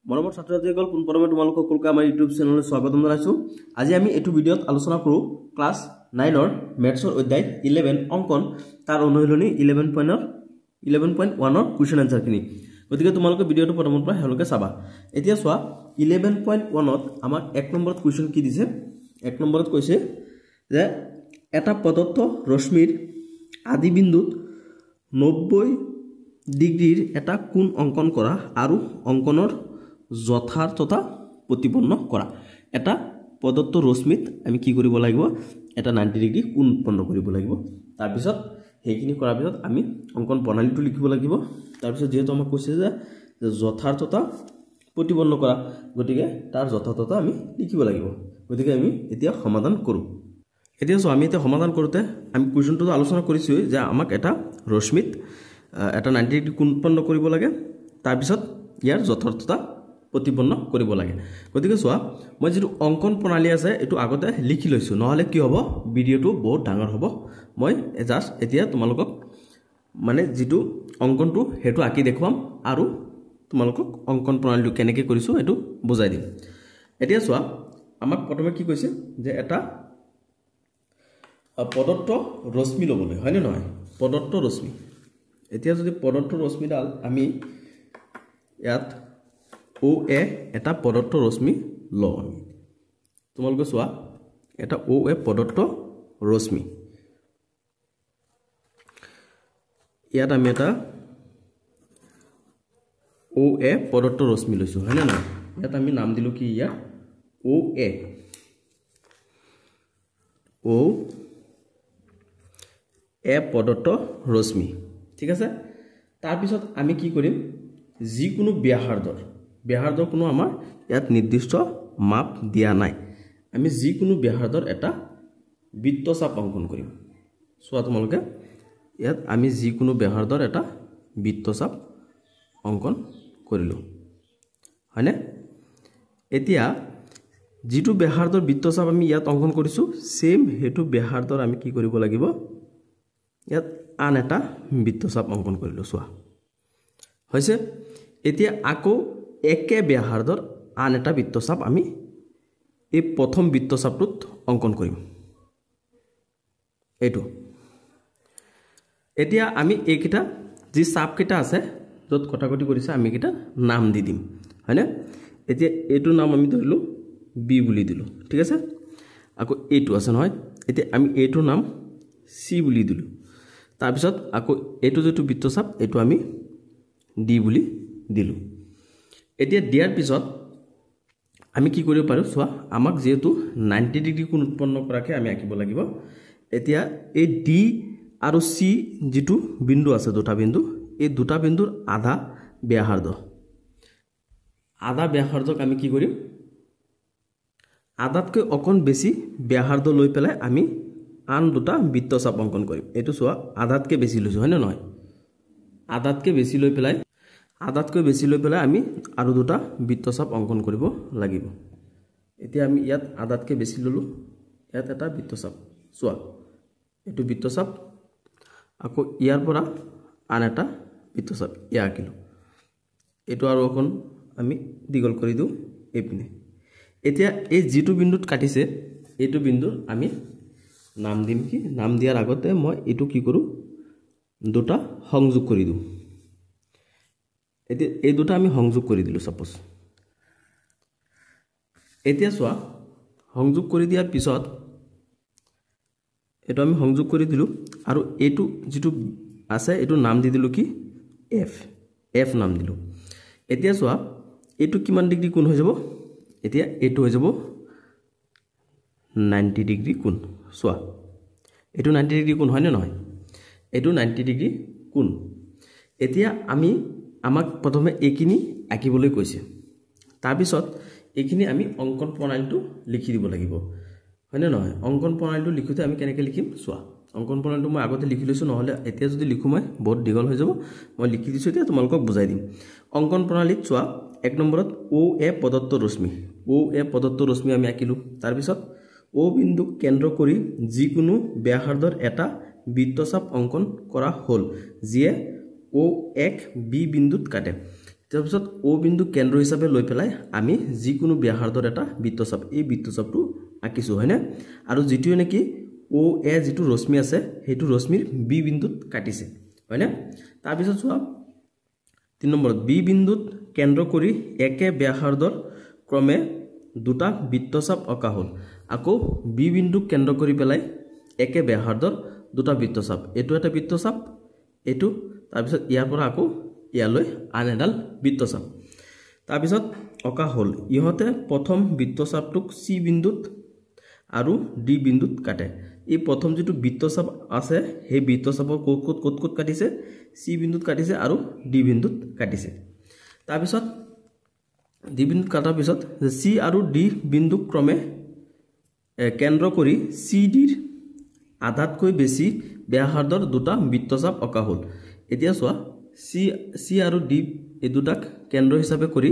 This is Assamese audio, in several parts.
মৰমৰ ছাত্ৰ-ছাত্ৰীসকল পুনৰবাৰ তোমালোকক সকলোকে আমাৰ ইউটিউব চেনেললৈ স্বাগতম জনাইছো। আজি আমি এইটো ভিডিঅ'ত আলোচনা কৰো ক্লাছ 9 ৰ মেথছৰ অধ্যায় 11 অংকন তাৰ অনুশীলনী 11.1 ৰ কোৱেশ্চন আনসাৰ খিনি। গতিকে তোমালোকে ভিডিঅ'টো প্ৰথমৰ পৰা হেলকে চাবা। এতিয়া চোৱা 11.1 ত আমাক 1 নম্বৰত কোৱেশ্চন কি দিছে। 1 নম্বৰত কৈছে যে এটা প্ৰদত্ত ৰশ্মিৰ আদি বিন্দুত 90 ডিগ্ৰীৰ এটা কোণ অঙ্কন কৰা আৰু অঙ্কনৰ যথাৰ্থতা প্ৰতিপন্ন কৰা। এটা প্ৰদত্ত ৰশ্মিত আমি কি কৰিব লাগিব, এটা 90 ডিগ্ৰী কোণ উৎপন্ন কৰিব লাগিব। তাৰ পিছত হেইখিনি কৰাৰ পিছত আমি অঙ্কন প্ৰণালীটো লিখিব লাগিব। তাৰ পিছত যেহেতু আমাক কৈছে যে যথাৰ্থতা প্ৰতিপন্ন কৰা, গতিকে তাৰ যথাৰ্থতা আমি লিখিব লাগিব। গতিকে আমি এতিয়া সমাধান কৰো। এতিয়া আমি এটা সমাধান কৰোতে আমি কোৱেশ্চনটো আলোচনা কৰিছো যে আমাক এটা ৰশ্মিত এটা 90 ডিগ্ৰী কোণ উৎপন্ন কৰিব লাগে, তাৰ পিছত ইয়াৰ যথাৰ্থতা প্ৰতিপন্ন কৰিব লাগে। গতিকে চোৱা মই যেটো অঙ্কন প্ৰণালী আছে এটো আগতে লিখি লৈছো, নহলে কি হ'ব ভিডিঅ'টো বহুত ডাঙৰ হ'ব। মই জাস্ট এতিয়া তোমালোকক মানে যেটো অঙ্কনটো হেতু আঁকি দেখুৱাম আৰু তোমালোকক অঙ্কন প্ৰণালীটো কেনেকৈ কৰিছো এটো বুজাই দিম। এতিয়া চোৱা আমাক প্ৰথমে কি কৈছে যে এটা প্ৰদত্ত ৰশ্মি লবলৈ, হয় নে নহয়? প্ৰদত্ত ৰশ্মি। এতিয়া যদি প্ৰদত্ত ৰশ্মিডাল আমি ইয়াত OA এটা প্ৰদত্ত ৰশ্মি লওঁ আমি। তোমালোকে চোৱা এটা OA প্ৰদত্ত ৰশ্মি। ইয়াত আমি এটা OA প্ৰদত্ত ৰশ্মি লৈছো, হয় নে নহয়? ইয়াত আমি নাম দিলো কি, ইয়াত OA প্ৰদত্ত ৰশ্মি। ঠিক আছে। তাৰ পিছত আমি কি কৰিম, যিকোনো ব্যাসাৰ্ধৰ কোনো আমাৰ ইয়াত নিৰ্দিষ্ট মাপ দিয়া নাই, আমি যিকোনো ব্যাসাৰ্ধৰ এটা বৃত্তচাপ অঙ্কন কৰিম। চোৱা তোমালোকে ইয়াত আমি যিকোনো ব্যাসাৰ্ধৰ এটা বৃত্তচাপ অঙ্কন কৰিলো, হয়নে? এতিয়া যেটো ব্যাসাৰ্ধৰ বৃত্তচাপ আমি ইয়াত অঙ্কন কৰিছো, সেম হেতু ব্যাসাৰ্ধৰ আমি কি কৰিব লাগিব, ইয়াত আন এটা বৃত্তচাপ অঙ্কন কৰিলো। চোৱা হৈছে। এতিয়া আকৌ একে ব্যাসাৰ্ধৰ আন এটা বৃত্তচাপ আমি এই প্ৰথম বৃত্তচাপটোত অঙ্কন কৰিম, এইটো। এতিয়া আমি এইকেইটা যি চাপ কেইটা আছে যত কটাকটি কৰিছে আমি কেইটা নাম দি দিম, হয়নে? এতিয়া এইটো নাম আমি ধৰিলো B বুলি দিলো, ঠিক আছে। আকৌ এইটো আছে নহয়, এতিয়া আমি এইটো নাম C বুলি দিলো। তাৰ পিছত আকৌ এইটো যেটো বৃত্তচাপ এইটো আমি D বুলি দিলো। এতিয়া দিয়াৰ পিছত আমি কি কৰিব পাৰো, চোৱা আমাক যেহেতু 90 ডিগ্ৰী কোণ উৎপন্ন কৰাকে আমি আঁকিব লাগিব। এতিয়া এই D আৰু C যেটো বিন্দু আছে, দুটা বিন্দু, এই দুটা বিন্দুৰ আধা ব্যাসাৰ্ধক আমি কি কৰিম, আধাতকৈ অকণ বেছি ব্যাসাৰ্ধ লৈ পেলাই আমি আন দুটা বৃত্তচাপ অঙ্কন কৰিম। এইটো চোৱা আধাতকৈ বেছি লৈছো, হয় নে নহয়? আধাতকৈ বেছি লৈ পেলাই আমি আৰু দুটা বৃত্তচাপ অঙ্কন কৰিব লাগিব। এতিয়া আমি ইয়াত আধাতকৈ বেছি ললো, ইয়াত এটা বৃত্তচাপ। চোৱা এইটো বৃত্তচাপ, আকৌ ইয়াৰ পৰা আন এটা বৃত্তচাপ ইয়া আঁকিলো। এইটো আৰু অকণ আমি দীঘল কৰি দিওঁ এইপিনে। এতিয়া এই যেটো বিন্দুত কাটিছে এইটো বিন্দুৰ আমি নাম দিম কি, নাম দিয়াৰ আগতে মই এইটো কি কৰো, দুটা সংযোগ কৰি দিওঁ। এতিয়া এই দুটা আমি সংযোগ কৰি দিলো সাপোজ। এতিয়া চোৱা সংযোগ কৰি দিয়াৰ পিছত এইটো আমি সংযোগ কৰি দিলো আৰু এইটো যেটো আছে এইটো নাম দি দিলো কি F নাম দিলো। এতিয়া চোৱা এইটো কিমান ডিগ্ৰী কোণ হৈ যাব, এতিয়া এইটো হৈ যাব 90 ডিগ্ৰী কোণ। চোৱা এইটো 90 ডিগ্ৰী কোণ, হয় নে নহয়? এইটো 90 ডিগ্ৰী কোণ। এতিয়া আমাক প্ৰথমে এইখিনি আঁকিবলৈ কৈছে, তাৰ পিছত এইখিনি আমি অঙ্কন প্ৰণালীটো লিখি দিব লাগিব, হয় নে নহয়? অঙ্কন প্ৰণালীটো লিখোতে আমি কেনেকৈ লিখিম, চোৱা অঙ্কন প্ৰণালীটো মই আগতে লিখি লৈছো, নহলে এতিয়া যদি লিখো মই বহুত দীঘল হৈ যাব। মই লিখি দিছো, এতিয়া তোমালোকক বুজাই দিম। অঙ্কন প্ৰণালীত চোৱা 1 নম্বৰত OA প্ৰদত্ত ৰশ্মি আমি আঁকিলো। তাৰ পিছত O বিন্দুক কেন্দ্ৰ কৰি যিকোনো ব্যাসাৰ্ধৰ এটা বৃত্তচাপ অঙ্কন কৰা হল, যিয়ে O1 B বিন্দুত কাটে। তাৰপিছত O বিন্দু কেন্দ্ৰ হিচাপে লৈ পেলাই আমি যিকোনো ব্যাসাৰ্ধৰ এটা বৃত্তচাপ এই বৃত্তচাপটো আঁকিছো হয়নে আৰু যেটো নেকি OA যেটো ৰশ্মি আছে হেতু ৰশ্মিৰ B বিন্দুত কাটিছে হয়নে তাৰপিছত চোৱা 3 নম্বৰত B বিন্দুত কেন্দ্ৰ কৰি একে ব্যাসাৰ্ধৰ ক্ৰমে দুটা বৃত্তচাপ অঁকা হ'ল আকৌ B বিন্দুক কেন্দ্ৰ কৰি পেলাই একে ব্যাসাৰ্ধৰ দুটা বৃত্তচাপ এটো এটা বৃত্তচাপ এটো তাৰপিছত ইয়াৰ পৰা আকৌ ইয়ালৈ আন এডাল বৃত্তচাপ তাৰপিছত অঁকা হ'ল ইহতে প্ৰথম বৃত্তচাপটোক C বিন্দুত আৰু D বিন্দুত কাটে এই প্ৰথম যেটো বৃত্তচাপ আছে সেই বৃত্তচাপৰ ক'ত কাটিছে C বিন্দুত কাটিছে আৰু D বিন্দুত কাটিছে তাৰপিছত D বিন্দুত কাটাৰ পিছত C আৰু D বিন্দু ক্ৰমে কেন্দ্ৰ কৰি CD ৰ আধাতকৈ বেছি ব্যাসাৰ্ধৰ দুটা বৃত্তচাপ অঁকা হ'ল এতিয়া চোৱা C আৰু D এই দুটাক কেন্দ্ৰ হিচাপে কৰি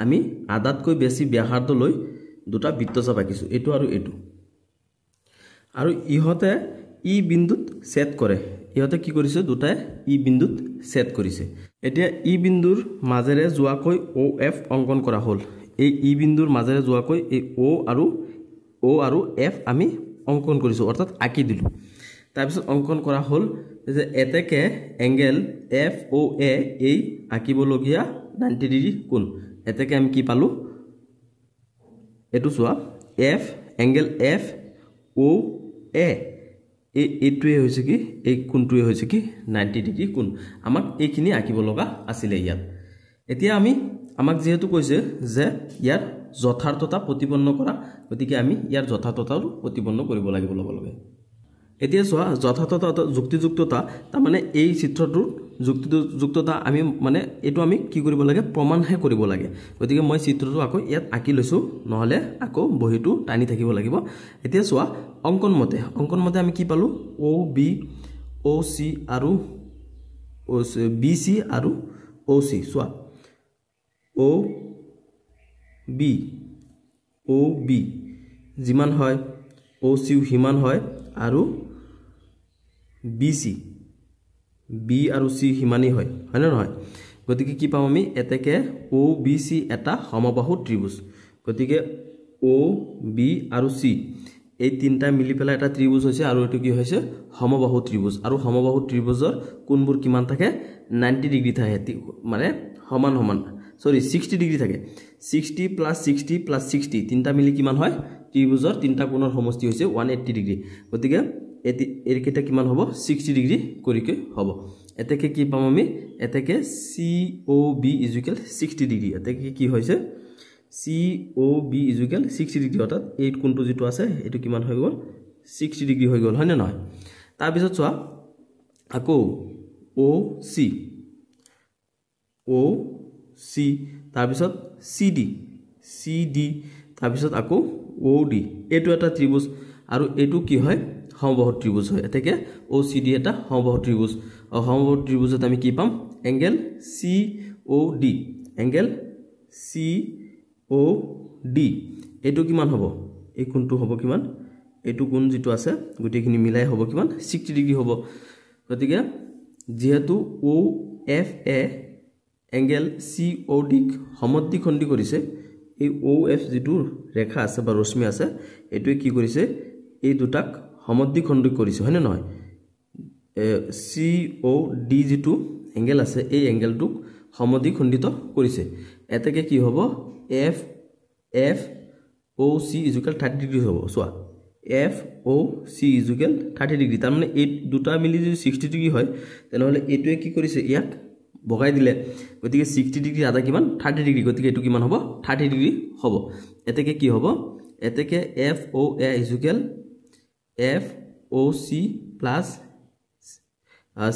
আমি আধাতকৈ বেছি ব্যাসাৰ্ধ লৈ দুটা বৃত্তচাপ আঁকিছো এটো আৰু এটো আৰু ইহতে ই বিন্দুত ছেদ কৰে ইহতে কি কৰিছে দুটাই ই বিন্দুত ছেদ কৰিছে এতিয়া ই বিন্দুৰ মাজেৰে যোৱাকৈ OF অংকন কৰা হ'ল এই ই বিন্দুৰ মাজেৰে যোৱাকৈ এই O আৰু F আমি অংকন কৰিছো অৰ্থাৎ আঁকি দিলো তাৰপিছত অংকন কৰা হ'ল যে এতেকে এংগেল FOA এই আঁকিবলগীয়া 90 ডিগ্ৰী কোণ এতেকে আমি কি পালো এটো চোৱা F এংগেল FOA এইটোৱে হৈছে কি এই কোণটোৱে হৈছে কি 90 ডিগ্ৰী কোণ আমাক এইখিনি আঁকিব লগা আছিল ইয়াত এতিয়া আমাক যেহেতু কৈছে যে ইয়াৰ যথাৰ্থতা প্ৰতিপন্ন কৰা গতিকে আমি ইয়াৰ যথাৰ্থতাও প্ৰতিপন্ন কৰিব লাগিব লগে এতিয়া চোৱা যথাৰ্থতা যুক্তিযুক্ততা তাৰ মানে এই চিত্ৰটোৰ যুক্তিযুক্ততা আমি মানে এটো আমি কি কৰিব লাগে প্ৰমাণহে কৰিব লাগে গতিকে মই চিত্ৰটো আকৌ ইয়াত আঁকি লৈছো নহলে আকৌ বহিটো টানি থাকিব লাগিব এতিয়া চোৱা অংকন মতে আমি কি পালো OB OC আৰু BC আৰু OC চোৱা OB যিমান হয় OC হিমান হয় আৰু BC B আৰু C হিমানি হয় হয়নে নহয় গতিকে কি পাম আমি এতেকে OBC এটা সমবাহু ত্ৰিভুজ গতিকে OB আৰু C এই তিনটা মিলি পেলাই এটা ত্ৰিভুজ হৈছে আৰু এটো কি হৈছে সমবাহু ত্ৰিভুজ আৰু সমবাহু ত্ৰিভুজৰ কোণবোৰ কিমান থাকে 90 ডিগ্ৰী থাকে মানে সমান 60 ডিগ্ৰী থাকে 60 + 60 + 60 তিনটা মিলি কিমান হয় ত্ৰিভুজৰ তিনটা কোণৰ সমষ্টি হৈছে 180 ডিগ্ৰী গতিকে এৰকেটা কিমান হ'ব 60 ডিগ্ৰী কৰিকে হ'ব এতেকে কি পাম আমি এতেকে COB = 60 ডিগ্ৰী এতেকে কি হৈছে COB = 60 ডিগ্ৰী অৰ্থাৎ এই কোণটো যেটো আছে এটো কিমান হৈ গ'ল 60 ডিগ্ৰী হৈ গ'ল হয় না নহয় তাৰ পিছত চোৱা আকৌ OC তাৰ পিছত CD তাৰ পিছত আকৌ OD এটো এটা ত্ৰিভুজ আৰু এটো কি হয় সমবাহু ত্ৰিভুজ হয় এতেকে OCD এটা সমবাহু ত্ৰিভুজ আৰু সমবাহু ত্ৰিভুজত আমি কি পাম এংগেল COD এটো কিমান হ'ব এই কোণটো হ'ব কিমান এটো কোণ যেটো আছে গুটিখিনি মিলাই হ'ব কিমান 60 ডিগ্ৰী হ'ব গতিকে যেহেতু OFA এংগেল COD সমদ্বিখণ্ডি কৰিছে এই OF যেটো ৰেখা আছে বা ৰশ্মি আছে এটোৱে কি কৰিছে এই দুটাক সমদ্বিখণ্ডি কৰিছে হয় না নহয় COD যেটো এংগেল আছে এই এংগেলটোক সমদ্বিখণ্ডিত কৰিছে এতেকে কি হ'ব FOC = 30 ডিগ্ৰী হ'ব চোৱা FOC = 30 ডিগ্ৰী তাৰ মানে এই দুটা মিলি যদি 60 ডিগ্ৰী হয় তেনেহলে এটোৱে কি কৰিছে ইয়াক বগাই দিলে গতিকে 60 ডিগ্ৰী আধা কিমান 30 ডিগ্ৰী গতিকে এটো কিমান হ'ব 30 ডিগ্ৰী হ'ব এতেকে কি হ'ব এতেকে FOA = FOC plus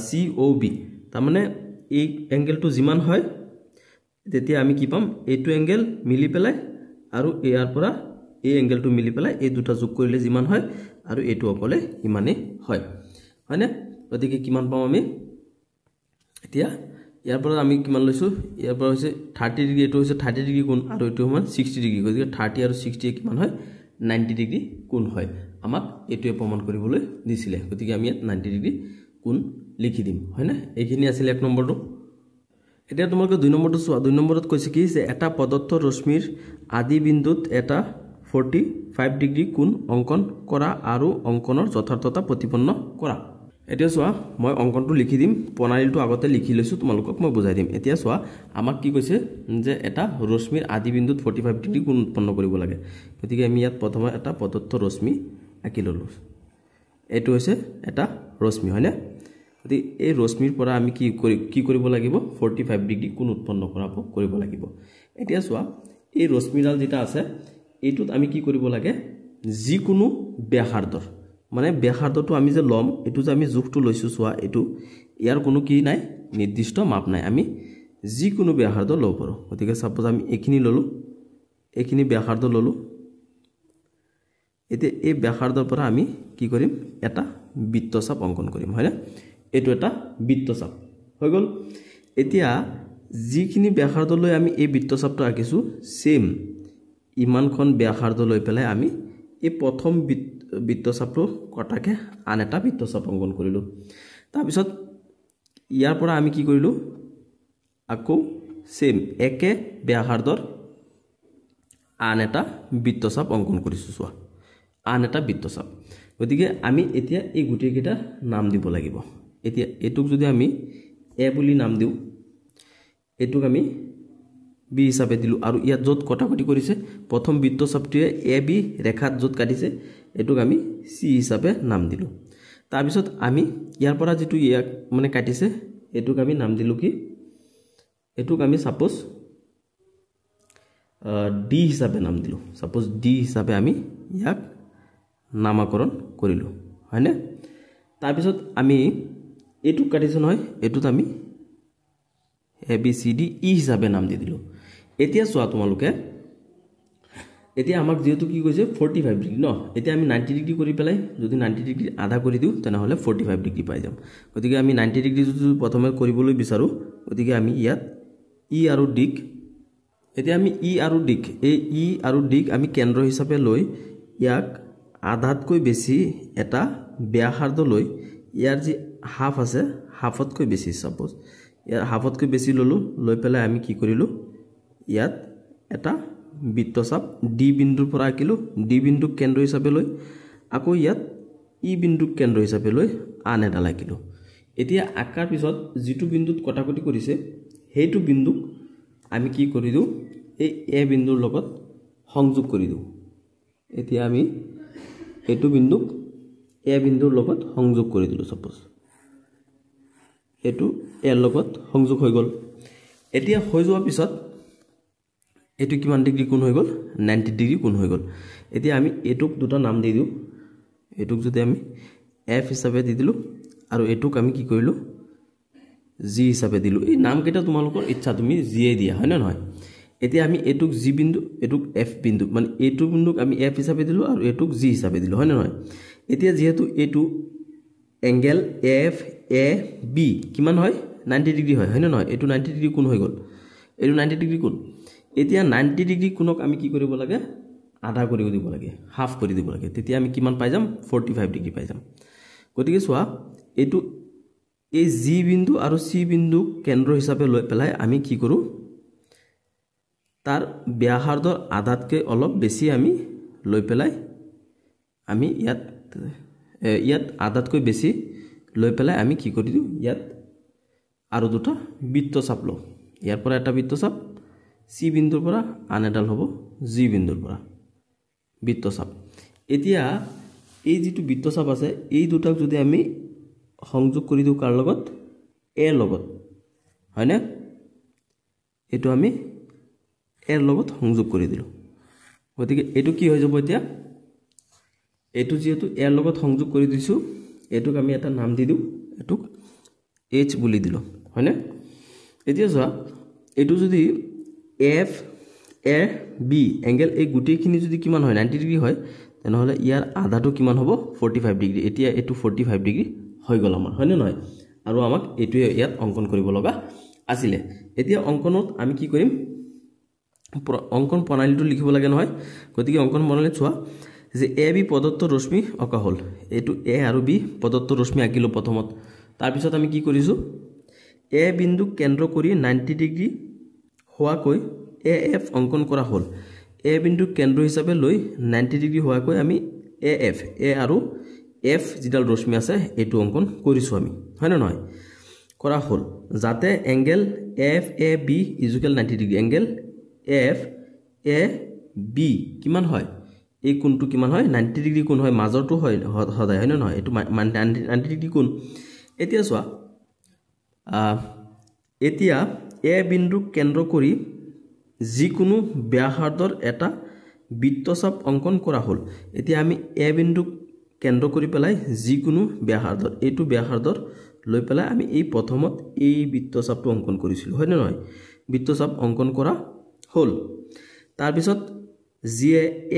COB তাৰ মানে এই এংগেলটো যিমান হয় তেতিয়া আমি কি পাম এইটো এংগেল মিলি পেলাই আৰু ইয়াৰ পৰা এই এংগেলটো মিলি পেলাই এই দুটা যোগ কৰিলে যিমান হয় আৰু এটো অকলে ইমানে হয় হয়নে গতিকে কিমান পাম আমি এতিয়া ইয়াৰ পৰা আমি কিমান লৈছো ইয়াৰ পৰা হৈছে 30 ডিগ্ৰী এটো হৈছে 30 ডিগ্ৰী কোণ আৰু এটো সমান 60 ডিগ্ৰী গতিকে 30 আৰু 60 কিমান হয় 90 ডিগ্ৰী কোণ হয় আমাক এটোৱে প্ৰমাণ কৰিবলৈ দিছিলে গতিকে আমি 90 ডিগ্ৰী কোণ লিখি দিম হয়নে এইখিনি আছিল এক নম্বৰটো এতিয়া তোমালোকে 2 নম্বৰটো চোৱা 2 নম্বৰত কৈছে কি যে এটা পদাৰ্থ ৰশ্মিৰ আদি বিন্দুত এটা 45 ডিগ্ৰী কোণ অঙ্কন কৰা আৰু অঙ্কনৰ যথাৰ্থতা প্ৰতিপন্ন কৰা এতিয়া চোৱা মই অঙ্কনটো লিখি দিম প্ৰণালীটো আগতে লিখি লৈছো তোমালোকক মই বুজাই দিম এতিয়া চোৱা আমাক কি কৈছে যে এটা ৰশ্মিৰ আদি বিন্দুত 45 ডিগ্ৰী কোণ উৎপন্ন কৰিব লাগে গতিকে আমি ইয়াত প্ৰথমে এটা পদাৰ্থ ৰশ্মি আঁকি ললো এটো হৈছে এটা ৰশ্মি হয়নে গতি এই ৰশ্মিৰ পৰা আমি কি কৰিব লাগিব 45 ডিগ্ৰী কোণ উৎপন্ন কৰিব লাগিব এতিয়া চোৱা এই ৰশ্মিডাল যেটা আছে এটোত আমি কি কৰিব লাগে যিকোনো ব্যাসাৰ্ধৰ মানে ব্যাসাৰ্ধটো আমি যে লম এটো যে আমি জোখটো লৈছো চোৱা এটো ইয়াৰ কোনো কি নাই নিৰ্দিষ্ট মাপ নাই আমি যিকোনো ব্যাসাৰ্ধ লব পাৰো গতিকে সাপোজ আমি এখিনি ললো এখিনি ব্যাসাৰ্ধ ললো এতে এই ব্যাসাৰ্ধৰ পৰা আমি কি কৰিম এটা বৃত্তচাপ অঙ্কন কৰিম হয়নে এটো এটা বৃত্তচাপ হৈ গল এতিয়া যিখিনি ব্যাসাৰ্ধ লৈ আমি এই বৃত্তচাপটো আঁকিছো সেম ইমানখন ব্যাসাৰ্ধ লৈ পেলাই আমি এই প্ৰথম বৃত্তচাপটো কটাকে আন এটা বৃত্তচাপ অঙ্কন কৰিলো তাৰ পিছত ইয়াৰ পৰা আমি কি কৰিলো আকৌ সেম একে ব্যাসাৰ্ধৰ আন এটা বৃত্তচাপ অঙ্কন কৰিছো চোৱা আন এটা বৃত্তচাপ গতিকে আমি এতিয়া এই গুটেকেইটা নাম দিব লাগিব এতিয়া এটুক যদি আমি এ বুলি নাম দিও এটুক আমি বি হিসাবে দিলু আৰু ইয়াত যত কটাকটি কৰিছে প্ৰথম বৃত্তচাপটোৱে এ বি ৰেখাত যত কাটিছে এটুক আমি সি হিসাবে নাম দিলু তাৰ পিছত আমি ইয়াৰ পৰা যেটো ইয়াক মানে কাটিছে এটুক আমি নাম দিলু কি এটুক আমি সাপোজ ডি হিসাবে নাম দিলু সাপোজ ডি হিসাবে আমি ইয়াক নামকৰণ কৰিলু হয়নে তাৰ পিছত আমি এটুক কাটিছো নহয় এটুত আমি A B C D E হিসাবে নাম দি দিলু এতিয়া চোৱা তোমালোকে এতিয়া আমাক যেহেতু কি কৈছে 45 ডিগ্ৰী ন এতিয়া আমি 90 ডিগ্ৰী কৰি পেলাই যদি 90 ডিগ্ৰী আধা কৰি দিও তেনে হলে 45 ডিগ্ৰী পাই যাম গতিকে আমি 90 ডিগ্ৰী যদি প্ৰথমে কৰিবলৈ বিচাৰো গতিকে আমি ইয়াত ই আৰু ডিক এতিয়া আমি ই আৰু ডিক এই ই আৰু ডিক আমি কেন্দ্ৰ হিচাপে লৈ ইয়াক আধাতকৈ বেছি এটা ব্যাসাৰ্ধ লৈ ইয়াৰ যি হাফ আছে হাফতকৈ বেছি সাপোজ ইয়াৰ হাফতকৈ বেছি ললো লৈ পেলাই আমি কি কৰিলো ইয়াত এটা বৃত্তচাপ ডি বিন্দুৰ পৰা আঁকিলো ডি বিন্দুক কেন্দ্ৰ হিচাপে লৈ আকৌ ইয়াত ই বিন্দুক কেন্দ্ৰ হিচাপে লৈ আন এটা আঁকিলো এতিয়া আঁকাৰ পিছত যেটো বিন্দুত কটাকটি কৰিছে হেতু বিন্দুক আমি কি কৰি দিও এই এ বিন্দুৰ লগত সংযোগ কৰি দিও এতিয়া আমি এটো বিন্দুক এ বিন্দুৰ লগত সংযোগ কৰি দিলো সাপোজ এটো এৰ লগত সংযোগ হৈ গল এতিয়া হৈ যোৱাৰ পিছত এটো কিমান ডিগ্ৰী কোণ হৈ গল 90 ডিগ্ৰী কোণ হৈ গল এতিয়া আমি এটুক দুটা নাম দি দিও এটুক যদি আমি এফ হিচাপে দি দিলো আৰু এটুক আমি কি কৰিলো জি হিচাপে দিলো এই নাম কেইটা তোমালোকৰ ইচ্ছা তুমি জিয়ে দিয়া হয় না নহয় এতিয়া আমি এটুক জি বিন্দু এটুক এফ বিন্দু মানে এটু বিন্দুক আমি এফ হিচাপে দিলো আৰু এটুক জি হিচাপে দিলো হয় না নহয় এতিয়া যেহেতু এটু এঙ্গেল এফ এ বি কিমান হয় 90 ডিগ্ৰী হয় না নহয় এটু 90 ডিগ্ৰী কোণ হৈ গল এটু 90 ডিগ্ৰী কোণ এতিয়া 90 ডিগ্ৰী কোণক আমি কি কৰিব লাগে আধা কৰি দিব লাগে হাফ কৰি দিব লাগে তেতিয়া আমি কিমান পাই যাম 45 ডিগ্ৰী পাই যাম গতিকে চোৱা এটু এই জি বিন্দু আৰু সি বিন্দু কেন্দ্ৰ হিচাপে লৈ পেলাই আমি কি কৰো তাৰ ব্যাসাৰ্ধৰ আধাতকৈ অলপ বেছি আমি লৈ পেলাই আমি ইয়াত আধাতকৈ বেছি লৈ পেলাই আমি কি কৰি দিও ইয়াত আৰু দুটা বৃত্তচাপ লও ইয়াৰ পৰা এটা বৃত্তচাপ সি বিন্দুৰ পৰা আন এডাল হ'ব জি বিন্দুৰ পৰা বৃত্তচাপ এতিয়া এই যেটো বৃত্তচাপ আছে এই দুটাক যদি আমি সংযোগ কৰি দিও কাৰ লগত এৰ লগত হয়নে এটো আমি এৰ লগত সংযোগ কৰি দিলো গতিকে এটো কি হৈ যাব এতিয়া এটো যেহেতু এৰ লগত সংযোগ কৰি দিছো এটুক আমি এটা নাম দি দিও এটুক এইচ বুলি দিলো হয়নে এতিয়া যোৱা এটো যদি এফ এ বি এঙ্গেল এই গুটেখিনি যদি কিমান হয় 90 ডিগ্ৰী হয় তেনে হলে ইয়াৰ আধাটো কিমান হ'ব 45 ডিগ্ৰী এতিয়া এটো 45 ডিগ্ৰী হৈ গল আমাৰ হয় না নহয় আৰু আমাক এটোৱে ইয়াত অঙ্কন কৰিব লগা আছিল এতিয়া অঙ্কনত আমি কি কৰিম অঙ্কন প্ৰণালীটো লিখিব লাগে নহয় গতিকে অঙ্কন প্ৰণালীত চোৱা যে এ বি পদাৰ্থ ৰশ্মি অকা হল এটো এ আৰু বি পদাৰ্থ ৰশ্মি আঁকিলো প্ৰথমত তাৰ পিছত আমি কি কৰিছো এ বিন্দুক কেন্দ্ৰ কৰি 90 ডিগ্ৰী হোৱাকৈ AF অংকন কৰা হ'ল এ বিন্দুক কেন্দ্ৰ হিচাপে লৈ 90 ডিগ্ৰী হোৱাকৈ আমি AF এ আৰু F যিডাল ৰশ্মি আছে এটো অংকন কৰিছো আমি হয় না নহয় কৰা হ'ল যাতে angle FAB = 90 degree angle FAB কিমান হয় এই কোণটো কিমান হয় 90 ডিগ্ৰী কোণ হয় মাজৰটো হয় সদায় হয় না নহয় এটো 90 ডিগ্ৰী কোণ এতিয়া চোৱা এতিয়া এ বিন্দুক কেন্দ্ৰ কৰি যিকোনো ব্যাসাৰ্ধৰ এটা বৃত্তচাপ অংকন কৰা হ'ল এতিয়া আমি এ বিন্দুক কেন্দ্ৰ কৰি পেলাই যিকোনো ব্যাসাৰ্ধৰ এইটো ব্যাসাৰ্ধৰ লৈ পেলাই আমি এই প্ৰথমত এই বৃত্তচাপটো অংকন কৰিছিল হয় না নহয় বৃত্তচাপ অংকন কৰা হ'ল তাৰ পিছত জি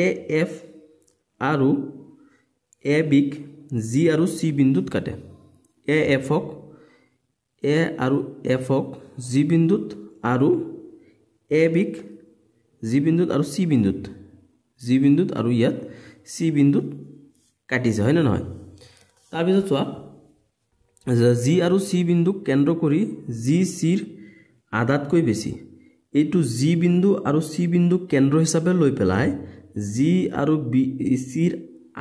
AF আৰু AB ক G আৰু C বিন্দুত কাটে AF ক A আৰু F ক G বিন্দুত আৰু AB ক G বিন্দুত আৰু C বিন্দুত G বিন্দুত আৰু ইয়াত C বিন্দুত কাটিছে হয় না নহয় তাৰ পিছত চোৱা G আৰু C বিন্দুক কেন্দ্ৰ কৰি GC ৰ আধাতকৈ বেছি এইটো G বিন্দু আৰু C বিন্দু কেন্দ্ৰ হিচাপে লৈ পেলাই G আৰু C ৰ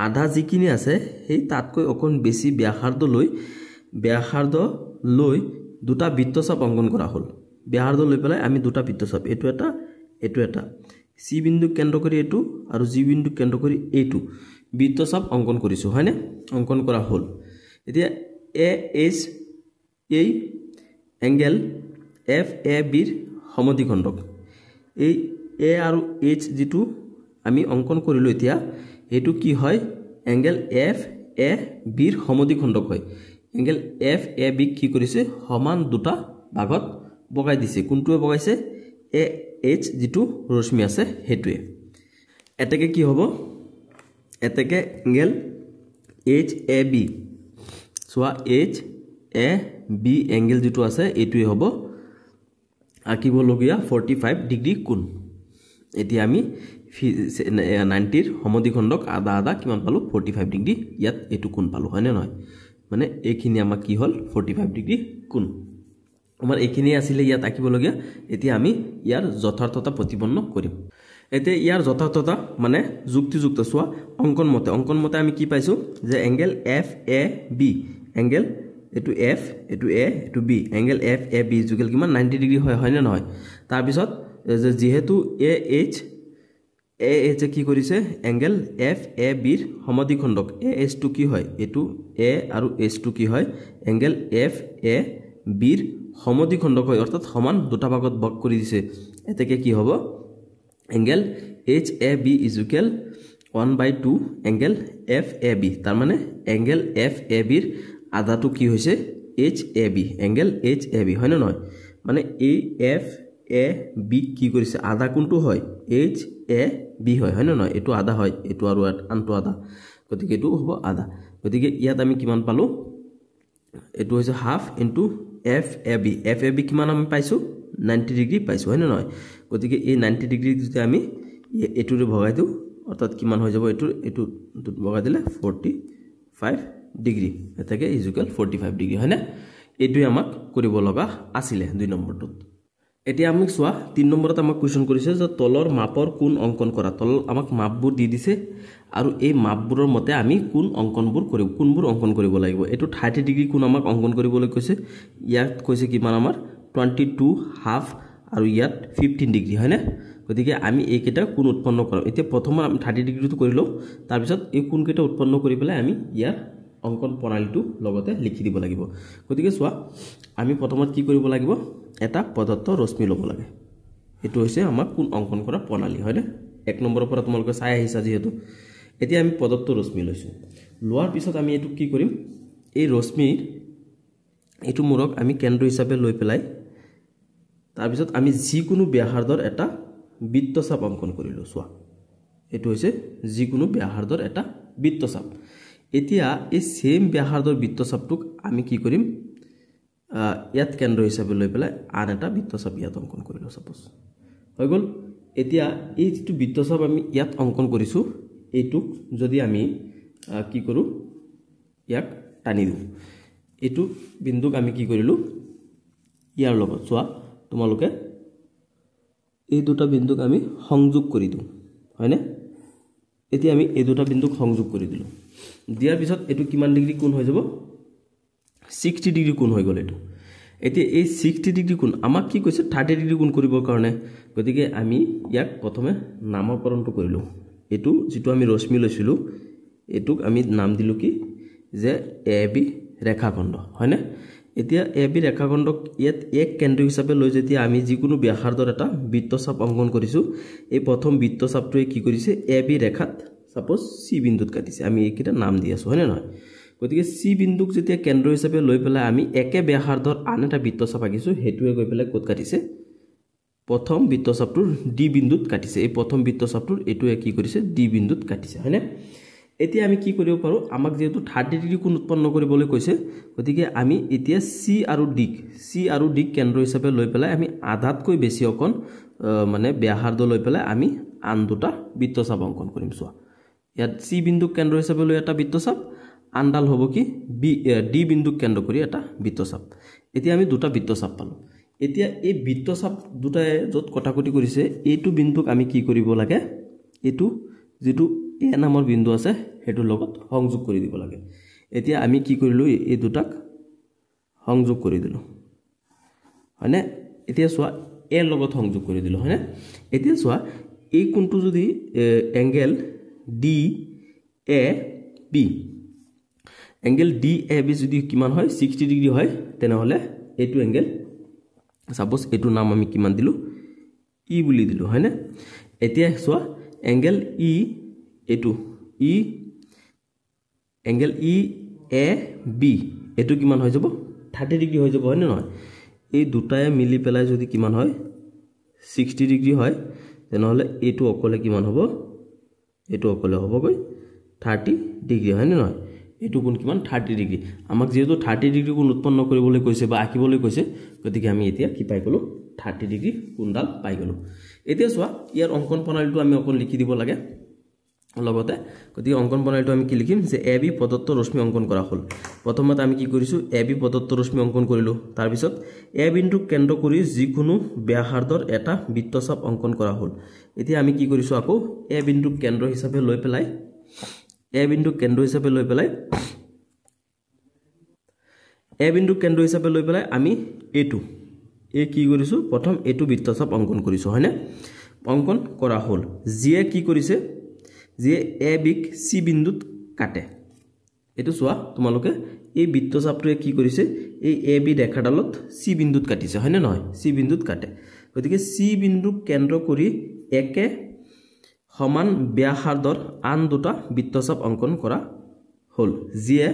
আধা যিখিনি আছে সেই তাতকৈ অকণ বেছি ব্যাসাৰ্ধ লৈ দুটা বৃত্তচাপ অংকন কৰা হ'ল ব্যাসাৰ্ধ লৈ পেলাই আমি দুটা বৃত্তচাপ এটো এটা C বিন্দু কেন্দ্ৰ কৰি এটো আৰু G বিন্দু কেন্দ্ৰ কৰি এইটো বৃত্তচাপ অংকন কৰিছো হয়নে অংকন কৰা হ'ল এতিয়া AH এই এংগেল FAB ৰ সমদ্বিখণ্ডক এই A আৰু H যেটো আমি অংকন কৰিলো এতিয়া এটো কি হয় এংগেল FAB ৰ সমদ্বিখণ্ডক হয় এংগেল FAB কি কৰিছে সমান দুটা ভাগত বগাই দিছে কোনটোৱে বগাইছে AH যেটো ৰশ্মি আছে হেতুৱে এতেকে কি হ'ব এতেকে এংগেল HAB সোয়া HAB এংগেল যেটো আছে এটোই হ'ব আকিব লগিয়া 45 ডিগ্ৰী কোণ এটি আমি 90 ৰ সমদ্বিখণ্ডক আধা আধা কিমান পালো 45 ডিগ্ৰী ইয়াত এটো কোণ পালো হয় না নহয় মানে এইখিনি আমাৰ কি হ'ল 45 ডিগ্ৰী কোণ আমাৰ এইখিনি আছিল ইয়াত আকিব লগিয়া এটি আমি ইয়াৰ যথাৰ্থতা প্ৰতিপন্ন কৰিম এতে ইয়াৰ যথাৰ্থতা মানে যুক্তিযুক্ত সোয়া অংকন মতে আমি কি পাইছো যে এংগেল FAB এংগেল এটো F এটো A এটো B এংগেল FAB যুগল কিমান 90 ডিগ্ৰী হয় না নহয় তাৰ পিছত যেহেতু AH কি কৰিছে এংগেল FAB ৰ সমদ্বিখণ্ডক AH টো কি হয় এটো A আৰু H টো কি হয় এংগেল FAB ৰ সমদ্বিখণ্ডক হয় অৰ্থাৎ সমান দুটা ভাগত ভাগ কৰি দিছে এতেকে কি হ'ব এংগেল HAB = 1/2 এংগেল FAB তাৰ মানে এংগেল FAB ৰ আধাটো কি হৈছে HAB এংগেল HAB হয় না নহয় মানে এই FAB কি কৰিছে আধা কোনটো হয় HAB হয় না নহয় এটো আধা হয় এটো আৰু আনটো আধা গতিকে এটো হ'ব আধা গতিকে ইয়াত আমি কিমান পালো এটো হৈছে হাফ ইনটু FAB কিমান আমি পাইছো 90 ডিগ্ৰী পাইছো হয় না নহয় গতিকে এই 90 ডিগ্ৰী যদি আমি এটোৰে ভগাই দিও অৰ্থাৎ কিমান হৈ যাব এটো ভগাই দিলে 45 ডিগ্ৰী এটাকে ইকুয়াল 45 ডিগ্ৰী হয় না এটোই আমাক কৰিব লগা আছিল 2 নম্বৰটোত এতিয়া আমি সোয়া 3 নম্বৰত আমাক কোৱেশ্চন কৰিছে যে তলৰ মাপৰ কোণ অংকন কৰা তল আমাক মাপবোৰ দি দিছে আৰু এই মাপবোৰৰ মতে আমি কোণ অংকনবোৰ কৰিব কোণবোৰ অংকন কৰিব লাগিব এটো 30 ডিগ্ৰী কোণ আমাক অংকন কৰিবলৈ কৈছে ইয়াত কৈছে কিমান আমাৰ 22 হাফ আৰু ইয়াত 15 ডিগ্ৰী হয় না গতিকে আমি এইকেইটা কোণ উৎপন্ন কৰাম এতিয়া প্ৰথম আমি 30 ডিগ্ৰীটো কৰিলো তাৰ পিছত এই কোণকেইটা উৎপন্ন কৰি পেলাই আমি ইয়াৰ অংকন প্ৰণালীটো লগতে লিখি দিব লাগিব গতিকে সোয়া আমি প্ৰথমত কি কৰিব লাগিব এটা পদাৰ্থ ৰশ্মি লব লাগে এটো হৈছে আমাৰ কোণ অংকন কৰা প্ৰণালী হয় না এক নম্বৰৰ পৰা তোমালোকে চাই আহিছা যেহেতু এতিয়া আমি পদাৰ্থ ৰশ্মি লৈছো লোৱাৰ পিছত আমি এটো কি কৰিম এই ৰশ্মিৰ এটো মূৰক আমি কেন্দ্ৰ হিচাপে লৈ পেলাই তাৰ পিছত আমি যিকোনো ব্যাসাৰ্ধৰ এটা বৃত্তচাপ অংকন কৰিলো সোয়া এটো হৈছে যিকোনো ব্যাসাৰ্ধৰ এটা বৃত্তচাপ এতিয়া এই সেম ব্যাসাৰ্ধৰ বৃত্তচাপটোক আমি কি কৰিম ইয়াত কেন্দ্ৰ হিচাপে লৈ পেলাই আন এটা বৃত্তচাপ ইয়াত অংকন কৰিলো সাপোজ হৈ গল এতিয়া এই যেটো বৃত্তচাপ আমি ইয়াত অংকন কৰিছো এইটুক যদি আমি কি কৰো ইয়াক টানি দিও এটো বিন্দুক আমি কি কৰিলো ইয়াৰ লগত চোৱা তোমালোকে এই দুটা বিন্দুক আমি সংযোগ কৰি দিওঁ হয়নে এতিয়া আমি এই দুটা বিন্দুক সংযোগ কৰি দিলো দিয়াৰ পিছত এটো কিমান ডিগ্ৰী কোণ হৈ যাব 60 ডিগ্ৰী কোণ হৈ গল এটো এতিয়া এই 60 ডিগ্ৰী কোণ আমাক কি কৈছে 30 ডিগ্ৰী কোণ কৰিবৰ কাৰণে গতিকে আমি ইয়াক প্ৰথমে নামকৰণটো কৰিলো এটো যেটো আমি ৰশ্মি লৈছিলো এটুক আমি নাম দিলো কি যে AB ৰেখাখণ্ড হয়নে এতিয়া AB ৰেখাখণ্ডক ইয়াত এক কেন্দ্ৰ হিচাপে লৈ যেতিয়া আমি যিকোনো ব্যাসাৰ্ধৰ এটা বৃত্তচাপ অংকন কৰিছো এই প্ৰথম বৃত্তচাপটোৱে কি কৰিছে AB ৰেখাত সাপোজ C বিন্দুত কাটিছে আমি এইকেইটা নাম দি আছো হয়নে নহয় গতিকে C বিন্দুক যেতিয়া কেন্দ্ৰ হিচাপে লৈ পেলাই আমি একে ব্যাসাৰ্ধৰ আন এটা বৃত্তচাপ আঁকিছো হেতুৱে গৈ পেলাই ক'ত কাটিছে প্ৰথম বৃত্তচাপটোৰ D বিন্দুত কাটিছে এই প্ৰথম বৃত্তচাপটোৰ এটোৱে কি কৰিছে D বিন্দুত কাটিছে হয়নে এতিয়া আমি কি কৰিব পাৰো আমাক যেহেতু 30 ডিগ্ৰী কোণ উৎপন্ন কৰিবলৈ কৈছে গতিকে আমি এতিয়া C আৰু D কেন্দ্ৰ হিচাপে লৈ পেলাই আমি আধাতকৈ বেছি অকণ মানে ব্যাসাৰ্ধ লৈ পেলাই আমি আন দুটা বৃত্তচাপ অংকন কৰিম চোৱা ইয়াত C বিন্দু কেন্দ্ৰ হিচাপে লৈ এটা বৃত্তচাপ আনডাল হ'ব কি D বিন্দু কেন্দ্ৰ কৰি এটা বৃত্তচাপ এতিয়া আমি দুটা বৃত্তচাপ পালো এতিয়া এই বৃত্তচাপ দুটাই যত কটাকটি কৰিছে এইটো বিন্দুক আমি কি কৰিব লাগে এটো যেটো এ নামৰ বিন্দু আছে হেতুৰ লগত সংযোগ কৰি দিব লাগে এতিয়া আমি কি কৰিলো এই দুটাক সংযোগ কৰি দিলো হয়নে এতিয়া চোৱা এৰ লগত সংযোগ কৰি দিলো হয়নে এতিয়া চোৱা এই কোণটো যদি এংগেল DAB এংগেল DAB যদি কিমান হয় 60 ডিগ্ৰী হয় তেনে হলে এটো এংগেল সাপোজ এটো নাম আমি কিমান দিলো E বুলি দিলো হয়নে এতিয়া চোৱা এংগেল E এটো E এংগেল EAB এটো কিমান হৈ যাব 30 ডিগ্ৰী হৈ যাব হয়নে নহয় এই দুটায়ে মিলি পেলাই যদি কিমান হয় 60 ডিগ্ৰী হয় তেনে হলে এটো অকলে কিমান হ'ব এটো অকলে হ'ব গৈ 30 ডিগ্ৰী হয়নে নহয় এটো কোণ কিমান 30 ডিগ্ৰী আমাক যেহেতু 30 ডিগ্ৰী কোণ উৎপন্ন কৰিবলৈ কৈছে বা আঁকিবলৈ কৈছে গতিকে আমি এতিয়া কি পাই গলো 30 ডিগ্ৰী কোণডাল পাই গলো এতিয়া চোৱা ইয়াৰ অঙ্কন প্ৰণালীটো আমি অকন লিখি দিব লাগে লগতে গতিকে অঙ্কন প্ৰণালীটো আমি কি লিখিম যে AB প্ৰদত্ত ৰশ্মি অঙ্কন কৰা হল প্ৰথমতে আমি কি কৰিছো AB প্ৰদত্ত ৰশ্মি অঙ্কন কৰিলো তাৰ পিছত A বিন্দুক কেন্দ্ৰ কৰি যিকোনো ব্যাসাৰ্ধৰ এটা বৃত্তচাপ অঙ্কন কৰা হল এতিয়া আমি কি কৰিছো আকৌ A বিন্দুক কেন্দ্ৰ হিচাপে লৈ পেলাই A বিন্দুক কেন্দ্ৰ হিচাপে লৈ পেলাই আমি এটো এ কি কৰিছো প্ৰথম এটো বৃত্তচাপ অঙ্কন কৰিছো হয়নে অঙ্কন কৰা হল জিয়ে কি কৰিছে যে AB ক C বিন্দুত কাটে এটো চোৱা তোমালোকে এই বৃত্তচাপটোৱে কি কৰিছে এই AB ৰেখাডালত C বিন্দুত কাটিছে হয়নে নহয় C বিন্দুত কাটে গতিকে C বিন্দুক কেন্দ্ৰ কৰি একে সমান ব্যাসাৰ্ধৰ আন দুটা বৃত্তচাপ অঙ্কন কৰা হল জিয়ে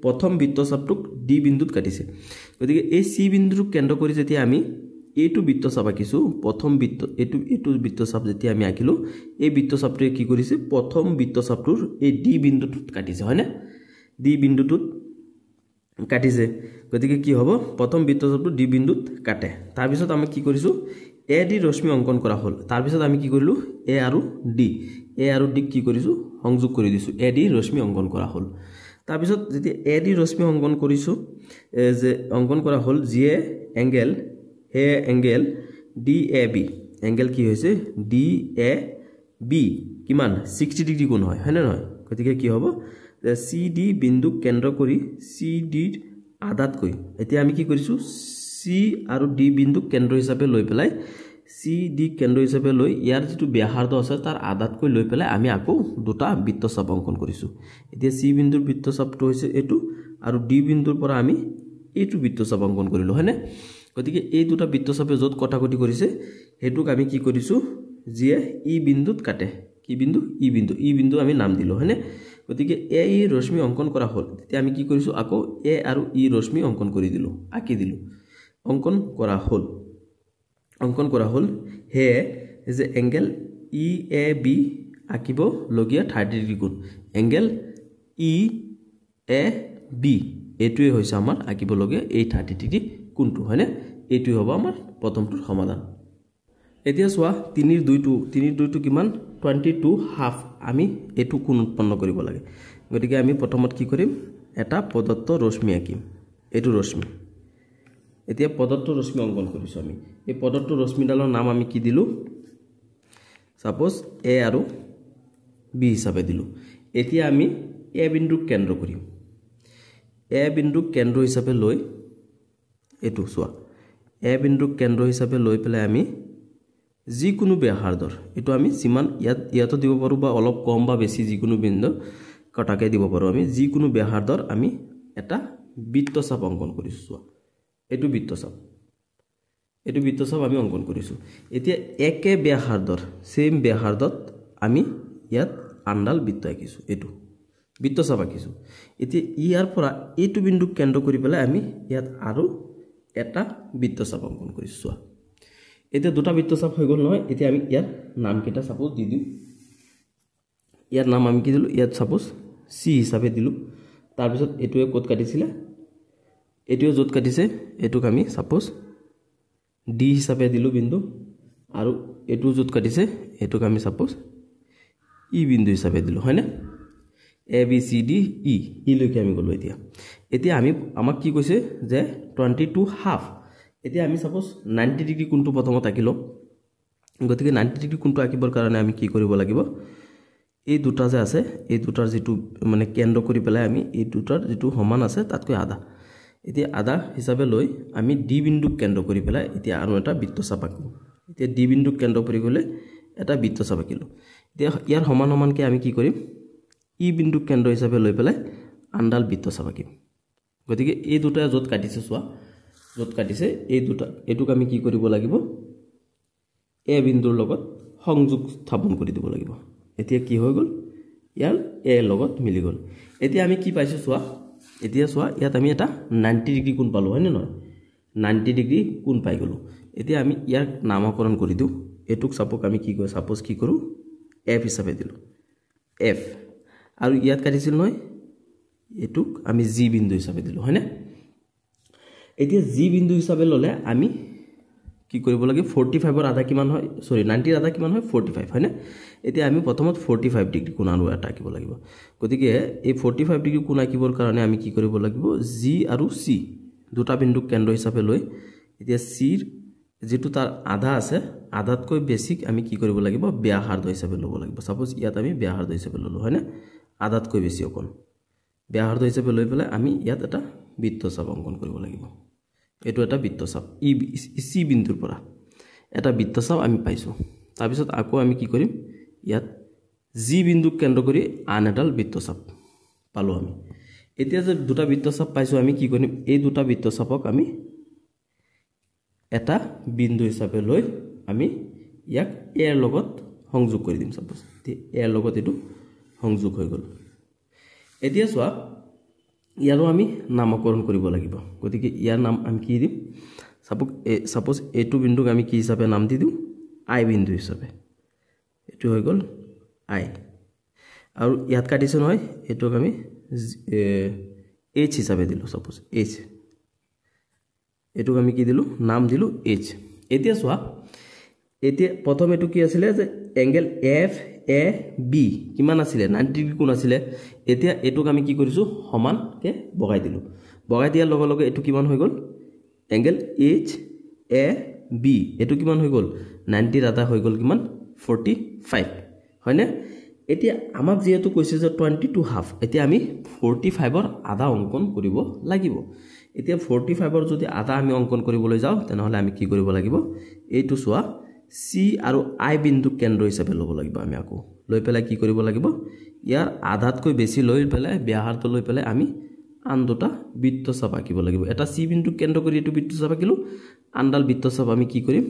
প্ৰথম বৃত্তচাপটোক D বিন্দুত কাটিছে গতিকে এই C বিন্দুক কেন্দ্ৰ কৰি যেতিয়া আমি এটো বৃত্তচাপ আঁকিছো প্ৰথম বৃত্ত এটো বৃত্তচাপ যেতিয়া আমি আঁকিলো এই বৃত্তচাপটোৱে কি কৰিছে প্ৰথম বৃত্তচাপটোৰ এই D বিন্দুটোত কাটিছে হয়নে D বিন্দুটোত কাটিছে গতিকে কি হ'ব প্ৰথম বৃত্তচাপটো D বিন্দুত কাটে তাৰ পিছত আমি কি কৰিছো AD ৰশ্মি অঙ্কন কৰা হল তাৰ পিছত আমি কি কৰিলো A আৰু D কি কৰিছো সংযোগ কৰি দিছো AD ৰশ্মি অঙ্কন কৰা হল তাৰ পিছত যেতিয়া AD ৰশ্মি অঙ্কন কৰিছো যে অঙ্কন কৰা হল জিয়ে এংগেল DAB এংগেল কি হৈছে DAB কিমান 60 ডিগ্ৰী কোণ হয় হয়নে নহয় গতিকে কি হ'ব CD বিন্দুক কেন্দ্ৰ কৰি CD আধাতকৈ এতিয়া আমি কি কৰিছো C আৰু D বিন্দুক কেন্দ্ৰ হিচাপে লৈ পেলাই CD কেন্দ্ৰ হিচাপে লৈ ইয়াৰ যেটো ব্যাসাৰ্ধ আছে তাৰ আধাতকৈ লৈ পেলাই আমি আকৌ দুটা বৃত্তচাপ অঙ্কন কৰিছো এতিয়া C বিন্দুৰ বৃত্তচাপটো হৈছে এটো আৰু D বিন্দুৰ পৰা আমি এটো বৃত্তচাপ অঙ্কন কৰিলো হয়নে গতিকে এই দুটা বৃত্তচাপে যত কটাকটি কৰিছে হেতুক আমি কি কৰিছো জিয়ে E বিন্দুত কাটে কি বিন্দু E বিন্দু আমি নাম দিলো হয়নে গতিকে এই ৰশ্মি অঙ্কন কৰা হল তেতিয়া আমি কি কৰিছো আকৌ A আৰু E ৰশ্মি অঙ্কন কৰি দিলো আঁকি দিলো অঙ্কন কৰা হল হে যে এংগেল EAB আঁকিব লগিয়া 30 ডিগ্ৰী কোণ এংগেল EAB এটোৱে হৈছে আমাৰ আঁকিব লগিয়া এই 30 ডিগ্ৰী কোণটো হয়নে এটোই হ'ব আমাৰ প্ৰথমটোৰ সমাধান এতিয়া চোৱা 3 ৰ 2 কিমান 22.5 আমি এটো কোণ উৎপন্ন কৰিব লাগে গতিকে আমি প্ৰথমত কি কৰিম এটা প্ৰদত্ত ৰশ্মি আঁকিম এটো ৰশ্মি এতিয়া পদত্ব ৰশ্মি অংকন কৰিছো আমি এই পদত্ব ৰশ্মিডালৰ নাম আমি কি দিলো সাপোজ a আৰু b হিচাপে দিলো এতিয়া আমি a বিন্দুক কেন্দ্ৰ কৰিম a বিন্দুক কেন্দ্ৰ হিচাপে লৈ এটো সোৱা a বিন্দুক কেন্দ্ৰ হিচাপে লৈ পেলাই আমি যিকোনো ব্যাসাৰ্ধৰ এটো আমি সিমান ইয়াতো দিব পাৰো বা অলপ কম বা বেছি যিকোনো বিন্দু কটাকে দিব পাৰো আমি যিকোনো ব্যাসাৰ্ধৰ আমি এটা বৃত্তচাপ অংকন কৰিছো সোৱা এটো বৃত্তচাপ আমি অংকন কৰিছো এতিয়া একে ব্যাসাৰ্ধৰ সেম ব্যাসাৰ্ধত আমি ইয়াত আন্ডাল বৃত্ত আঁকিছো এটো বৃত্তচাপ আঁকিছো এতিয়া ইয়াৰ পৰা এটো বিন্দুক কেন্দ্ৰ কৰি পেলাই আমি ইয়াত আৰু এটা বৃত্তচাপ অংকন কৰিছো সোৱা এতিয়া দুটা বৃত্তচাপ হৈ গল নহয় এতিয়া আমি ইয়াৰ নাম কেটা সাপোজ দি দিম ইয়াৰ নাম আমি কি দিলো ইয়াত সাপোজ c হিচাপে দিলো তাৰ পিছত এটোৱে কোড কাটিছিলে এটোৱে যত কাটিছে এটোক আমি সাপোজ d হিচাপে দিলো বিন্দু আৰু এটো যত কাটিছে এটোক আমি সাপোজ e বিন্দু হিচাপে দিলো হয়নে a b c d e লৈকে আমি গলো এতিয়া আমি আমাক কি কৈছে যে 22 হাফ এতিয়া আমি সাপোজ 90 ডিগ্ৰী কোণটো প্ৰথমত আঁকিলো গতিকে 90 ডিগ্ৰী কোণটো আঁকিবৰ কাৰণে আমি কি কৰিব লাগিব এই দুটা যে আছে এই দুটাৰ যেটো মানে কেন্দ্ৰ কৰি পেলাই আমি এই দুটাৰ যেটো সমান আছে তাতকৈ আধা এতিয়া আধা হিচাপে লৈ আমি ডি বিন্দুক কেন্দ্ৰ কৰি পেলাই এতিয়া আৰু এটা বৃত্তচাপ আঁকিম এতিয়া ডি বিন্দুক কেন্দ্ৰ কৰি গলে এটা বৃত্তচাপ আঁকিলো এতিয়া ইয়াৰ সমানকে আমি কি কৰিম ই বিন্দুক কেন্দ্ৰ হিচাপে লৈ পেলাই আন্ডাল বৃত্তচাপ আঁকিম গতিকে এই দুটা যত কাটিছে সোৱা যত কাটিছে এই দুটা এটুক আমি কি কৰিব লাগিব এ বিন্দুৰ লগত সংযোগ স্থাপন কৰি দিব লাগিব এতিয়া কি হৈ গল ইয়াৰ এ লগত মিলি গল এতিয়া আমি কি পাইছো সোৱা এতিয়া সোৱা ইয়াত আমি এটা 90 ডিগ্ৰী কোণ পালো হয় নে নহয় 90 ডিগ্ৰী কোণ পাই গলো এতিয়া আমি ইয়াৰ নামকৰণ কৰি দিও এটুক সাপোজ কি কৰো f হিচাপে দিলো f আৰু ইয়াত কাটিছিল নহয় এটুক আমি g বিন্দু হিচাপে দিলো হয় না এতিয়া g বিন্দু হিচাপে ললে আমি কি কৰিব লাগে 45 ৰ আধা কিমান হয় সৰি 90 ৰ আধা কিমান হয় 45 হয় না এতিয়া আমি প্ৰথমত 45 ডিগ্ৰী কোণ আৰু এটা আঁকিব লাগিব গতিকে এই 45 ডিগ্ৰী কোণ আঁকিবৰ কাৰণে আমি কি কৰিব লাগিব g আৰু c দুটা বিন্দুক কেন্দ্ৰ হিচাপে লৈ এতিয়া c যেটো তাৰ আধা আছে আধাতকৈ বেছি আমি কি কৰিব লাগিব ব্যাসাৰ্ধ হিচাপে লব লাগিব সাপোজ ইয়াত আমি ব্যাসাৰ্ধ হিচাপে ললো হয় না আধাতকৈ বেছি অকণ ব্যাসাৰ্ধ হিচাপে লৈ পেলাই আমি ইয়াত এটা বৃত্তচাপ অংকন কৰিব লাগিব এটো এটা বৃত্তচাপ ই সি বিন্দুৰ পৰা এটা বৃত্তচাপ আমি পাইছো তাৰ পিছত আকৌ আমি কি কৰিম ইয়াত জি বিন্দুক কেন্দ্ৰ কৰি আন এডাল বৃত্তচাপ পালো আমি এতিয়া যে দুটা বৃত্তচাপ পাইছো আমি কি কৰিম এই দুটা বৃত্তচাপক আমি এটা বিন্দু হিচাপে লৈ আমি ইয়াক এৰ লগত সংযোগ কৰি দিম সাপোজ এৰ লগত এটো সংযোগ হৈ গল এতিয়া সোৱা ইয়াৰো আমি নামকৰণ কৰিব লাগিব গতিকে ইয়াৰ নাম আমি কি দিম সাপোজ এটো বিন্দুক আমি কি হিচাপে নাম দি দিও আই বিন্দু হিচাপে এটো হৈ গল আই আৰু ইয়াত কাটিছে নহয় এটোক আমি h হিচাপে দিলো সাপোজ h এটোক আমি কি দিলো নাম দিলো h এতিয়া সোৱা এতিয়া প্ৰথম এটো কি আছিল যে এংগল f a b কিমান আছিল 90 ডিগ্ৰী কোণ আছিল এতিয়া এটোক আমি কি কৰিছো সমানকে বগাই দিলো বগাই দিয়াৰ লগে লগে এটো কিমান হৈ গল এংগল h a b এটো কিমান হৈ গল 90 ৰ আধা হৈ গল কিমান 45 হয়নে এতিয়া আমাক যেহেতু কৈছে যে 22 হাফ এতিয়া আমি 45 ৰ আধা অংকন কৰিব লাগিব এতিয়া 45 ৰ যদি আধা আমি অংকন কৰিবলৈ যাও তেনেহলে আমি কি কৰিব লাগিব এইটো সোৱা c আৰু i বিন্দু কেন্দ্ৰ হিচাপে লব লাগিব আমি আকৌ লৈ পেলাই কি কৰিব লাগিব ইয়াৰ আধাতকৈ বেছি লৈ পেলাই ব্যাসাৰ্ধ লৈ পেলাই আমি আন দুটা বৃত্তচাপ আঁকিব লাগিব এটা c বিন্দু কেন্দ্ৰ কৰি এটো বৃত্তচাপ আঁকিলো আনডাল বৃত্তচাপ আমি কি কৰিম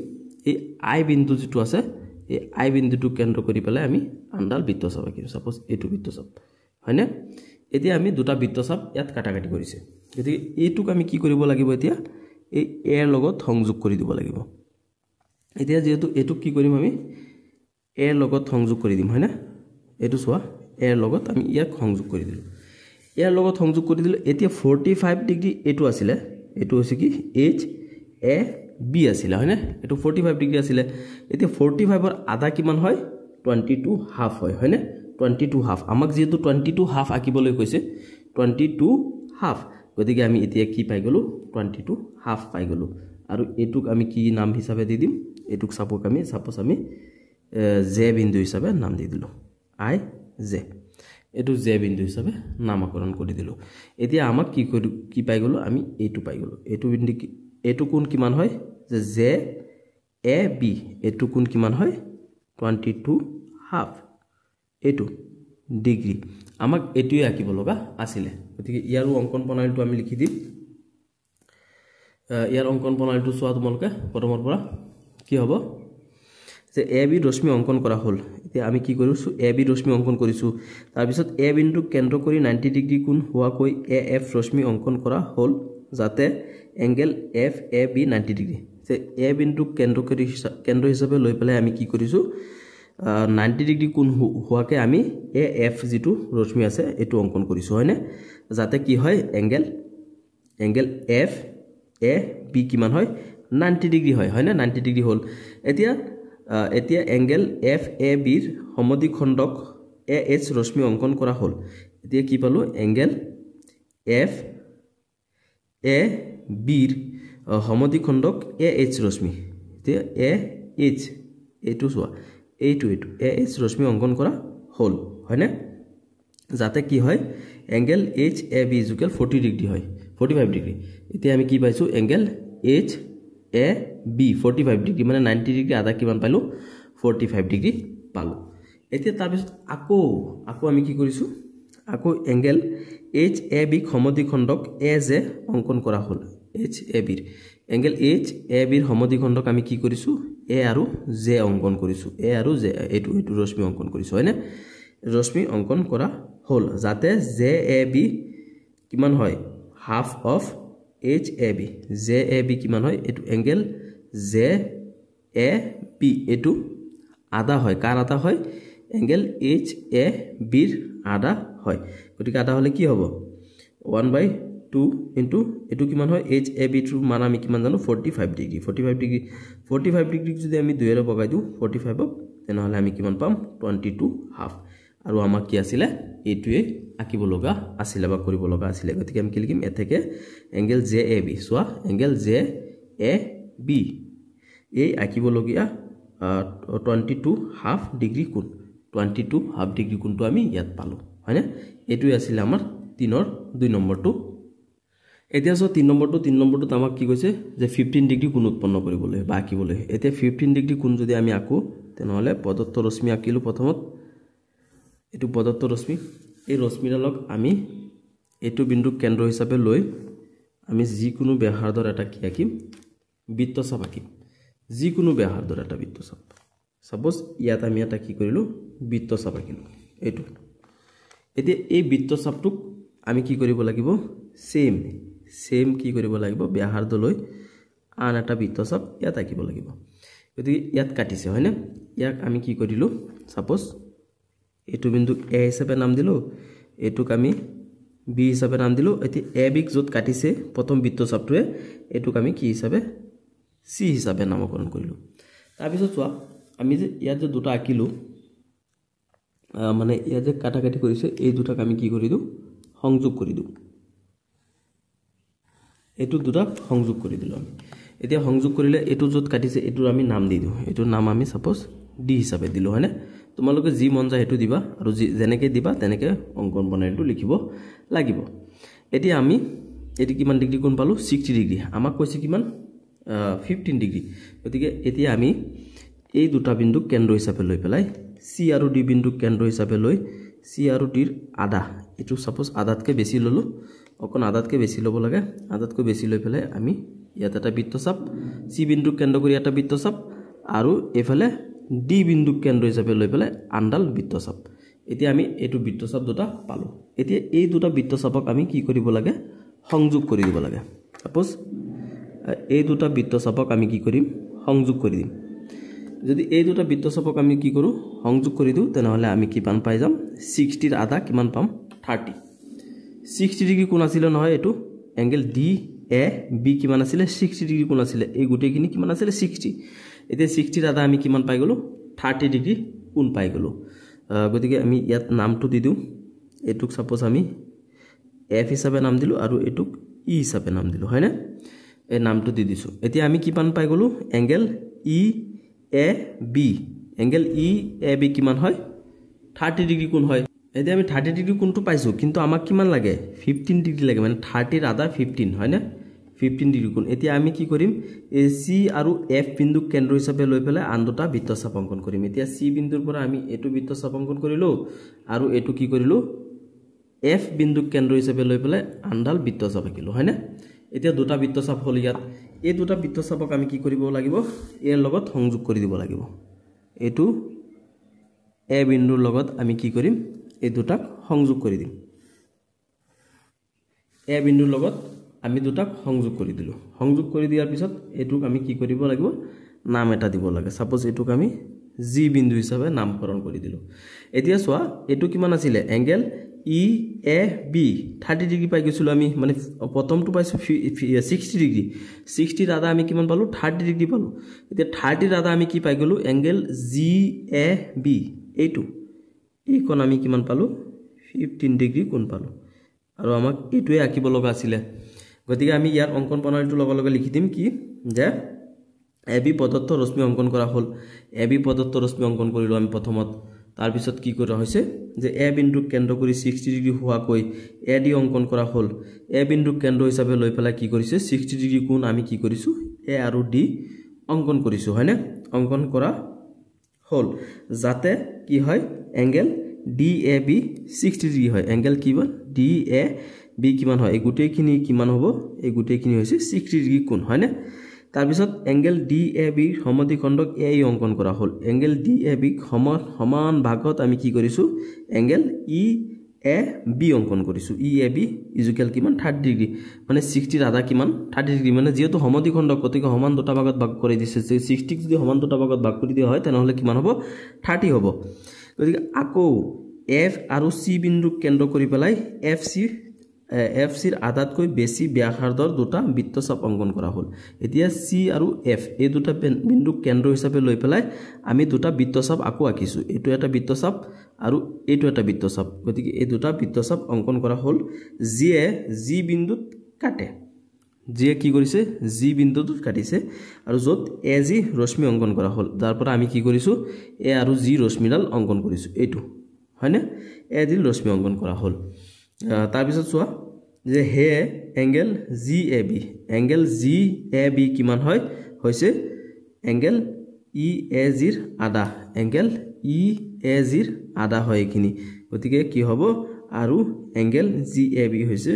এই i বিন্দু যেটো আছে এই i বিন্দুটো কেন্দ্ৰ কৰি পেলাই আমি আনডাল বৃত্তচাপ আঁকিম সাপোজ এটো বৃত্তচাপ হয়নে এতিয়া আমি দুটা বৃত্তচাপ ইয়াত কাটাকাটি কৰিছে গতিকে এইটোক আমি কি কৰিব লাগিব এতিয়া এই এৰ লগত সংযোগ কৰি দিব লাগিব এতিয়া যেহেতু এটো কি কৰিম আমি এৰ লগত সংযোগ কৰি দিম হয়না এটো সোৱা এৰ লগত আমি ইয়াক সংযোগ কৰি দিলো ইয়াৰ লগত সংযোগ কৰি দিলো এতিয়া 45 ডিগ্ৰী এটো আছিল এটো হৈছে কি h a b আছিল হয়না এটো 45 ডিগ্ৰী আছিল এতিয়া 45 ৰ আধা কিমান হয় 22 হাফ হয় হয়নে 22 হাফ আমাক যেহেতু 22 হাফ আঁকিবলৈ কৈছে 22 হাফ গতিকে আমি এতিয়া কি পাই গলো 22.5 পাই গলো আৰু এটুক আমি কি নাম হিচাপে দি দিম এটুক সাপোজ আমি জে বিন্দু হিচাপে নাম দি দিলো আই জে এটু জে বিন্দু হিচাপে নামকৰণ কৰি দিলো এতিয়া আমাক কি পাই গলো আমি এটু পাই গলো এটু বিন্দু এটু কোণ কিমান হয় যে জে এ বি এটু কোণ কিমান হয় 22.5 এটু ডিগ্ৰী আমাক এটুই আঁকিব লগা আছিল গতিকে ইয়াৰ অঙ্কন প্ৰণালীটো আমি লিখি দিম ইয়াৰ অঙ্কন প্ৰণালীটো চোৱা তোমালোকে প্ৰথমৰ পৰা কি হ'ব যে এ বি ৰশ্মি অঙ্কন কৰা হল এতিয়া আমি কি কৰিছো এ বি ৰশ্মি অঙ্কন কৰিছো তাৰ পিছত এ বিন্দু কেন্দ্ৰ কৰি 90 ডিগ্ৰী কোণ হোৱাকৈ এ এফ ৰশ্মি অঙ্কন কৰা হল যাতে angle F A B 90 degree যে এ বিন্দু কেন্দ্ৰ হিচাপে লৈ পেলাই আমি কি কৰিছো 90 ডিগ্ৰী কোণ হোৱাকে আমি এ এফ যেটো ৰশ্মি আছে এটো অঙ্কন কৰিছো হয়নে যাতে কি হয় এংগেল এফ এ বি কিমান হয় 90 ডিগ্ৰী হয় হয়নে 90 ডিগ্ৰী হল এতিয়া এংগেল এফ এ বিৰ সমদ্বিখণ্ডক এ এইচ ৰশ্মি অঙ্কন কৰা হল এতিয়া কি পালো এংগেল এফ এ বিৰ সমদ্বিখণ্ডক এ এইচ ৰশ্মি এতিয়া এ এইচ এটো চোৱা এইটো এ এইচ ৰশ্মি অঙ্কন কৰা হল হয়নে যাতে কি হয় angle H A B equal 40 degree হয় 45 ডিগ্ৰী এতিয়া আমি কি পাইছো angle H A B 45 degree মানে 90 ডিগ্ৰী আধা কিমান পালো 45 ডিগ্ৰী পালো এতিয়া তাৰ পিছত আকৌ আমি কি কৰিছো আকৌ এংগেল এইচ এ বি সমদ্বিখণ্ডক এ জে অঙ্কন কৰা হল এইচ এ বিৰ এংগেল এইচ এ বিৰ সমদ্বিখণ্ডক আমি কি কৰিছো এ আৰু জে অঙ্কন কৰিছো এ আৰু জে এটো ৰশ্মি অঙ্কন কৰিছো হয়নে ৰশ্মি অঙ্কন কৰা হল যাতে জে এ বি কিমান হয় half of H A B J A B কিমান হয় এটো এংগেল জে এ বি এটো আধা হয় কাৰ আধা হয় এংগেল এইচ এ বিৰ আধা হয় গতিকে আধা হলে কি হ'ব 1/2 ইনটু এটো কিমান হয় এইচ এ বি টু মান আমি কিমান জানো 45 ডিগ্ৰী যদি আমি 2 এৰে বগাই দিও 45 ক তেনহলে আমি কিমান পাম 22.5 আৰু আমাক কি আছিল এটোৱে আঁকিব লগা আছিল বা কৰিব লগা আছিল গতিকে আমি কি লিখিম এ থেকে এংগেল জে এ বি সোয়া এংগেল জে এ বি এই আঁকিব লগিয়া 22.5 ডিগ্ৰী কোণ 22.5 ডিগ্ৰী কোণটো আমি ইয়াত পালো হয়নে এটোৱে আছিল আমাৰ 3 ৰ 2 নম্বৰটো এতিয়া সো 3 নম্বৰটো আমাক কি কৈছে যে 15 ডিগ্ৰী কোণ উৎপন্ন কৰিবলৈ বা আঁকিবলৈ এতিয়া 15 ডিগ্ৰী কোণ যদি আমি আঁকো তেনহলে পদত্ব ৰশ্মি আঁকিলো প্ৰথমত এটো পদত্ব ৰশ্মি এই ৰশ্মিডালক আমি এটো বিন্দু কেন্দ্ৰ হিচাপে লৈ আমি যিকোনো ব্যাসাৰ্ধৰ এটা কি আঁকিম বৃত্তচাপ আঁকিম যিকোনো ব্যাসাৰ্ধৰ এটা বৃত্তচাপ সাপোজ ইয়াত আমি এটা কি কৰিলো বৃত্তচাপ আঁকিলো এটো এতিয়া এই বৃত্তচাপটোক আমি কি কৰিব লাগিব সেম কি কৰিব লাগিব ব্যাসাৰ্ধ লৈ আন এটা বৃত্তচাপ ইয়াত আঁকিব লাগিব গতিকে ইয়াত কাটিছে হয়নে ইয়াক আমি কি কৰিলো সাপোজ এটো বিন্দু এ হিচাপে নাম দিলো এটুক আমি বি হিচাপে নাম দিলো এতি এ বিক যত কাটিছে প্ৰথম বৃত্তচাপটোৱে এটুক আমি কি হিচাপে সি হিচাপে নামকৰণ কৰিলো তাৰ পিছত চোৱা আমি যে ইয়াত যে দুটা আঁকিলো মানে ইয়াত যে কাটাকাটি কৰিছে এই দুটাক আমি কি কৰি দিও সংযোগ কৰি দিও এটু দুটা সংযোগ কৰি দিলো আমি এতিয়া সংযোগ কৰিলে এটু যত কাটিছে এটুৰ আমি নাম দি দিও এটুৰ নাম আমি সাপোজ ডি হিচাপে দিলো হয়নে তোমালোকে যি মন যায় হেতু দিবা আৰু যেনেকে দিবা তেনেকে অঙ্কন প্ৰণালীটো লিখিব লাগিব এতিয়া আমি এটি কিমান ডিগ্ৰী কোণ পালো 60 ডিগ্ৰী আমাক কৈছে কিমান 15 ডিগ্ৰী গতিকে এতিয়া আমি এই দুটা বিন্দু কেন্দ্ৰ হিচাপে লৈ পেলাই সি আৰু ডি বিন্দু কেন্দ্ৰ হিচাপে লৈ সি আৰু ডিৰ আধা এটু সাপোজ আধাতকে বেছি ললো অকন আধাতকে বেছি লব লাগে আধাতকৈ বেছি লৈ পেলাই আমি ইয়াত এটা বৃত্তচাপ সি বিন্দু কেন্দ্ৰ কৰি এটা বৃত্তচাপ আৰু এফালে ডি বিন্দু কেন্দ্ৰ হিচাপে লৈ পেলাই আন্ডাল বৃত্তচাপ এতিয়া আমি এটু বৃত্তচাপ দুটা পালো এতিয়া এই দুটা বৃত্তচাপক আমি কি কৰিব লাগে সংযোগ কৰি দিব লাগে সাপোজ এই দুটা বৃত্তচাপক আমি কি কৰিম সংযোগ কৰি দিম যদি এই দুটা বৃত্তচাপক আমি কি কৰো সংযোগ কৰি দিও তেনহলে আমি কি পান পাই যাম 60 ৰ আধা কিমান পাম 30 60 ডিগ্ৰী কোণ আছিল নহয় এটু এংগেল ডি এ বি কিমান আছিল 60 ডিগ্ৰী কোণ আছিল এই গুটেখিনি কিমান আছিল 60 এতিয়া 60 ৰ আধা আমি কিমান পাই গলো 30 ডিগ্ৰী কোণ পাই গলো গতিকে আমি ইয়াত নামটো দি দিও এটুক সাপোজ আমি এফ হিচাপে নাম দিলো আৰু এটুক ই হিচাপে নাম দিলোঁ হয়নে এই নামটো দি দিছোঁ এতিয়া আমি কিমান পাই গ'লোঁ angle E A B angle E A B কিমান হয় 30 ডিগ্ৰী কোণ হয় এতিয়া আমি 30 ডিগ্ৰী কোণটো পাইছোঁ কিন্তু আমাক কিমান লাগে 15 ডিগ্ৰী লাগে মানে 30 ৰ আধা 15 হয়নে 15 ডিগ্ৰী কোণ এতিয়া আমি কি কৰিম এই সি আৰু এফ বিন্দুক কেন্দ্ৰ হিচাপে লৈ পেলাই আন দুটা বৃত্তচাপ অংকন কৰিম এতিয়া সি বিন্দুৰ পৰা আমি এটো বৃত্তচাপ অংকন কৰিলোঁ আৰু এটো কি কৰিলোঁ এফ বিন্দুক কেন্দ্ৰ হিচাপে লৈ পেলাই আনডাল বৃত্তচাপ আঁকিলোঁ হয়নে এতিয়া দুটা বৃত্তচাপ হ'ল ইয়াত এই দুটা বৃত্তচাপক আমি কি কৰিব লাগিব এৰ লগত সংযোগ কৰি দিব লাগিব এটো এ বিন্দুৰ লগত আমি কি কৰিম এই দুটাক সংযোগ কৰি দিম এ বিন্দুৰ লগত আমি দুটাক সংযোগ কৰি দিলো সংযোগ কৰি দিয়াৰ পিছত এটুক আমি কি কৰিব লাগিব নাম এটা দিব লাগে সাপোজ এটুক আমি জি বিন্দু হিচাপে নামকৰণ কৰি দিলো এতিয়া চোৱা এটু কিমান আছিল angle E A B 30 degree পাই গৈছিল আমি মানে প্ৰথমটো পাইছো 60 ডিগ্ৰী 60 ৰ আধা আমি কিমান পালো 30 ডিগ্ৰী পালো এতিয়া 30 ৰ আধা আমি কি পাই গলো এংগেল জি এ বি এইটো এই কোণ আমি কিমান পালো 15 ডিগ্ৰী কোণ পালো আৰু আমাক এটোৱে আঁকিব লগা আছিল গতিকে আমি ইয়াৰ অঙ্কন প্ৰণালীটো লগে লিখি দিম কি যে এবি পদাৰ্থ ৰশ্মি অঙ্কন কৰা হল এবি পদাৰ্থ ৰশ্মি অঙ্কন কৰিলো আমি প্ৰথমত তাৰ পিছত কি কৰা হৈছে যে এ বিন্দুক কেন্দ্ৰ কৰি 60 ডিগ্ৰী হোৱাকৈ এ ডি অঙ্কন কৰা হল এ বিন্দুক কেন্দ্ৰ হিচাপে লৈ পেলাই কি কৰিছে 60 ডিগ্ৰী কোণ আমি কি কৰিছো এ আৰু ডি অঙ্কন কৰিছো হয়নে অঙ্কন কৰা হল যাতে কি হয় angle D A B 60 degree হয় এংগেল কিমান ডি এ বি কিমান হয় এই গুটেখিনি কিমান হ'ব এই গুটেখিনি হৈছে 60 ডিগ্ৰী কোণ হয়নে তাৰ পিছত এংগেল ডি এ বি সমদ্বিখণ্ডক এ অঙ্কন কৰা হল এংগেল ডি এ বি সমান ভাগত আমি কি কৰিছো এংগেল ই এ বি অঙ্কন কৰিছো ই এ বি ইকুয়াল কিমান 30 ডিগ্ৰী মানে 60 ৰ আধা কিমান 30 ডিগ্ৰী মানে যেহেতু সমদ্বিখণ্ডক কতিকে সমান দুটা ভাগত ভাগ কৰি দিছে 60 যদি সমান দুটা ভাগত ভাগ কৰি দিয়া হয় তেনেহলে কিমান হ'ব 30 হ'ব গতিকে আকৌ এফ আৰু সি বিন্দুক কেন্দ্ৰ কৰি পেলাই এফ সিৰ আধাতকৈ বেছি ব্যাসাৰ্ধৰ দুটা বৃত্তচাপ অঙ্কন কৰা হল এতিয়া সি আৰু এফ এই দুটা বিন্দুক কেন্দ্ৰ হিচাপে লৈ পেলাই আমি দুটা বৃত্তচাপ আকৌ আঁকিছো এটো এটা বৃত্তচাপ আৰু এটো এটা বৃত্তচাপ গতিকে এই দুটা বৃত্তচাপ অঙ্কন কৰা হল যিয়ে জি বিন্দুত কাটে যিয়ে কি কৰিছে জি বিন্দুটোত কাটিছে আৰু যত এ জি ৰশ্মি অঙ্কন কৰা হল যাৰ পৰা আমি কি কৰিছো এ আৰু জি ৰশ্মিডাল অঙ্কন কৰিছো এটো হয়নে এ জি ৰশ্মি অঙ্কন কৰা হল তাৰ পিছত চোৱা যে হে এংগেল জি এ বি কিমান হয় হৈছে এংগেল ই এ জিৰ আধা এংগেল ই এ জিৰ আধা হয় এখিনি গতিকে কি হ'ব আৰু এংগেল জি এ বি হৈছে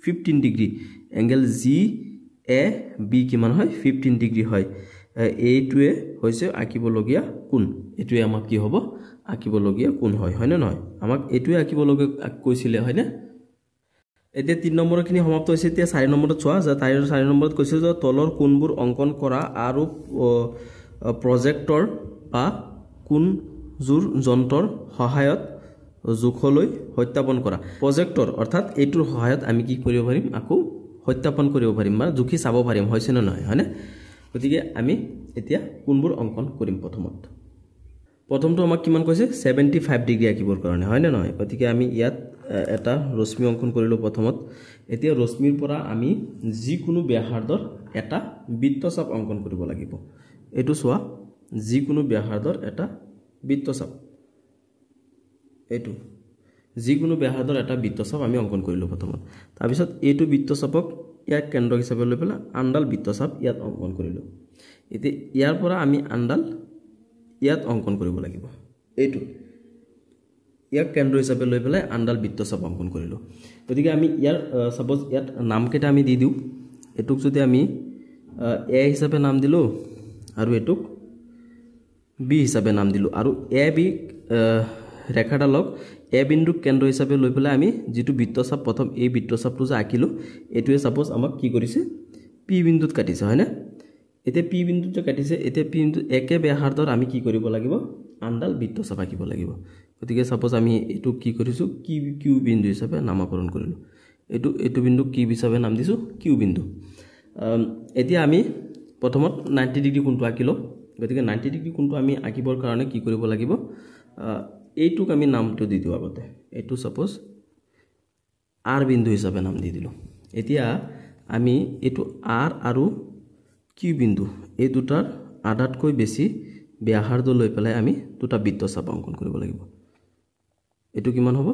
15 ডিগ্ৰী এংগেল জি এ বি কিমান হয় 15 ডিগ্ৰী হয় এইটোৱে হৈছে আঁকিবলগীয়া কোণ এইটোৱে আমাক কি হ'ব আঁকিবলগীয়া কোণ হয় হয়নে নহয় আমাক এইটোৱে আঁকিবলগীয়া কৈছিলে হয়নে এতিয়া 3 নম্বৰখিনি সমাপ্ত হৈছে এতিয়া 4 নম্বৰত চোৱা যে 4 নম্বৰত কৈছে যে তলৰ কোণবোৰ অঙ্কন কৰা আৰু প্ৰজেক্টৰ বা কোণজোৰ যন্ত্ৰৰ সহায়ত জোখলৈ সত্যাপন কৰা প্ৰজেক্টৰ অৰ্থাৎ এইটোৰ সহায়ত আমি কি কৰিব পাৰিম আকৌ সত্যাপন কৰিব পাৰিম বা জুখি চাব পাৰিম হৈছে নে নহয় হয়নে গতিকে আমি এতিয়া কোণবোৰ অঙ্কন কৰিম প্ৰথমটো আমাক কিমান কৈছে 75 ডিগ্ৰী আঁকিবৰ কাৰণে হয় নে নহয় গতিকে আমি ইয়াত এটা ৰশ্মি অঙ্কন কৰিলো প্ৰথমত এতিয়া ৰশ্মিৰ পৰা আমি যিকোনো ব্যাসাৰ্ধৰ এটা বৃত্তচাপ অঙ্কন কৰিব লাগিব এটো চোৱা যিকোনো ব্যাসাৰ্ধৰ এটা বৃত্তচাপ এটো যিকোনো ব্যাসাৰ্ধৰ এটা বৃত্তচাপ আমি অঙ্কন কৰিলো প্ৰথমত তাৰ পিছত এইটো বৃত্তচাপক ইয়াক কেন্দ্ৰ হিচাপে লৈ পেলাই আনডাল বৃত্তচাপ ইয়াত অঙ্কন কৰিলো এতিয়া ইয়াৰ পৰা আমি আনডাল ইয়াত অঙ্কন কৰিব লাগিব এইটো ইয়াক কেন্দ্ৰ হিচাপে লৈ পেলাই আনডাল বৃত্তচাপ অঙ্কন কৰিলো গতিকে আমি ইয়াৰ সাপোজ ইয়াত নাম কেটা আমি দি দিও এটুক যদি আমি এ হিচাপে নাম দিলো আৰু এটুক বি হিচাপে নাম দিলো আৰু এ বি ৰেখাডালক এ বিন্দুক কেন্দ্ৰ হিচাপে লৈ পেলাই আমি যেটো বৃত্তচাপ প্ৰথম এই বৃত্তচাপটো যে আঁকিলো এটোৱে সাপোজ আমাক কি কৰিছে পি বিন্দুত কাটিছে হয়নে এতিয়া পি বিন্দুত যে কাটিছে এতিয়া পি বিন্দু একে ব্যাসাৰ্ধৰ আমি কি কৰিব লাগিব আনডাল বৃত্তচাপ আঁকিব লাগিব গতিকে সাপোজ আমি এটু কি কৰিছো কিউ বিন্দু হিচাপে নামকৰণ কৰিলো এটু বিন্দু কি হিচাপে নাম দিছো কিউ বিন্দু এতিয়া আমি প্ৰথমত 90 ডিগ্ৰী কোণটো আঁকিলো গতিকে 90 ডিগ্ৰী কোণটো আমি আঁকিবৰ কাৰণে কি কৰিব লাগিব এইটুক আমি নামটো দি দিও আগতে এটু সাপোজ আৰ বিন্দু হিচাপে নাম দি দিলো এতিয়া আমি এইটো R আৰু Q বিন্দু এই দুটাৰ আধাতকৈ বেছি ব্যাসাৰ্ধ লৈ পেলাই আমি দুটা বৃত্তচাপ অংকন কৰিব লাগিব এটো কিমান হ'ব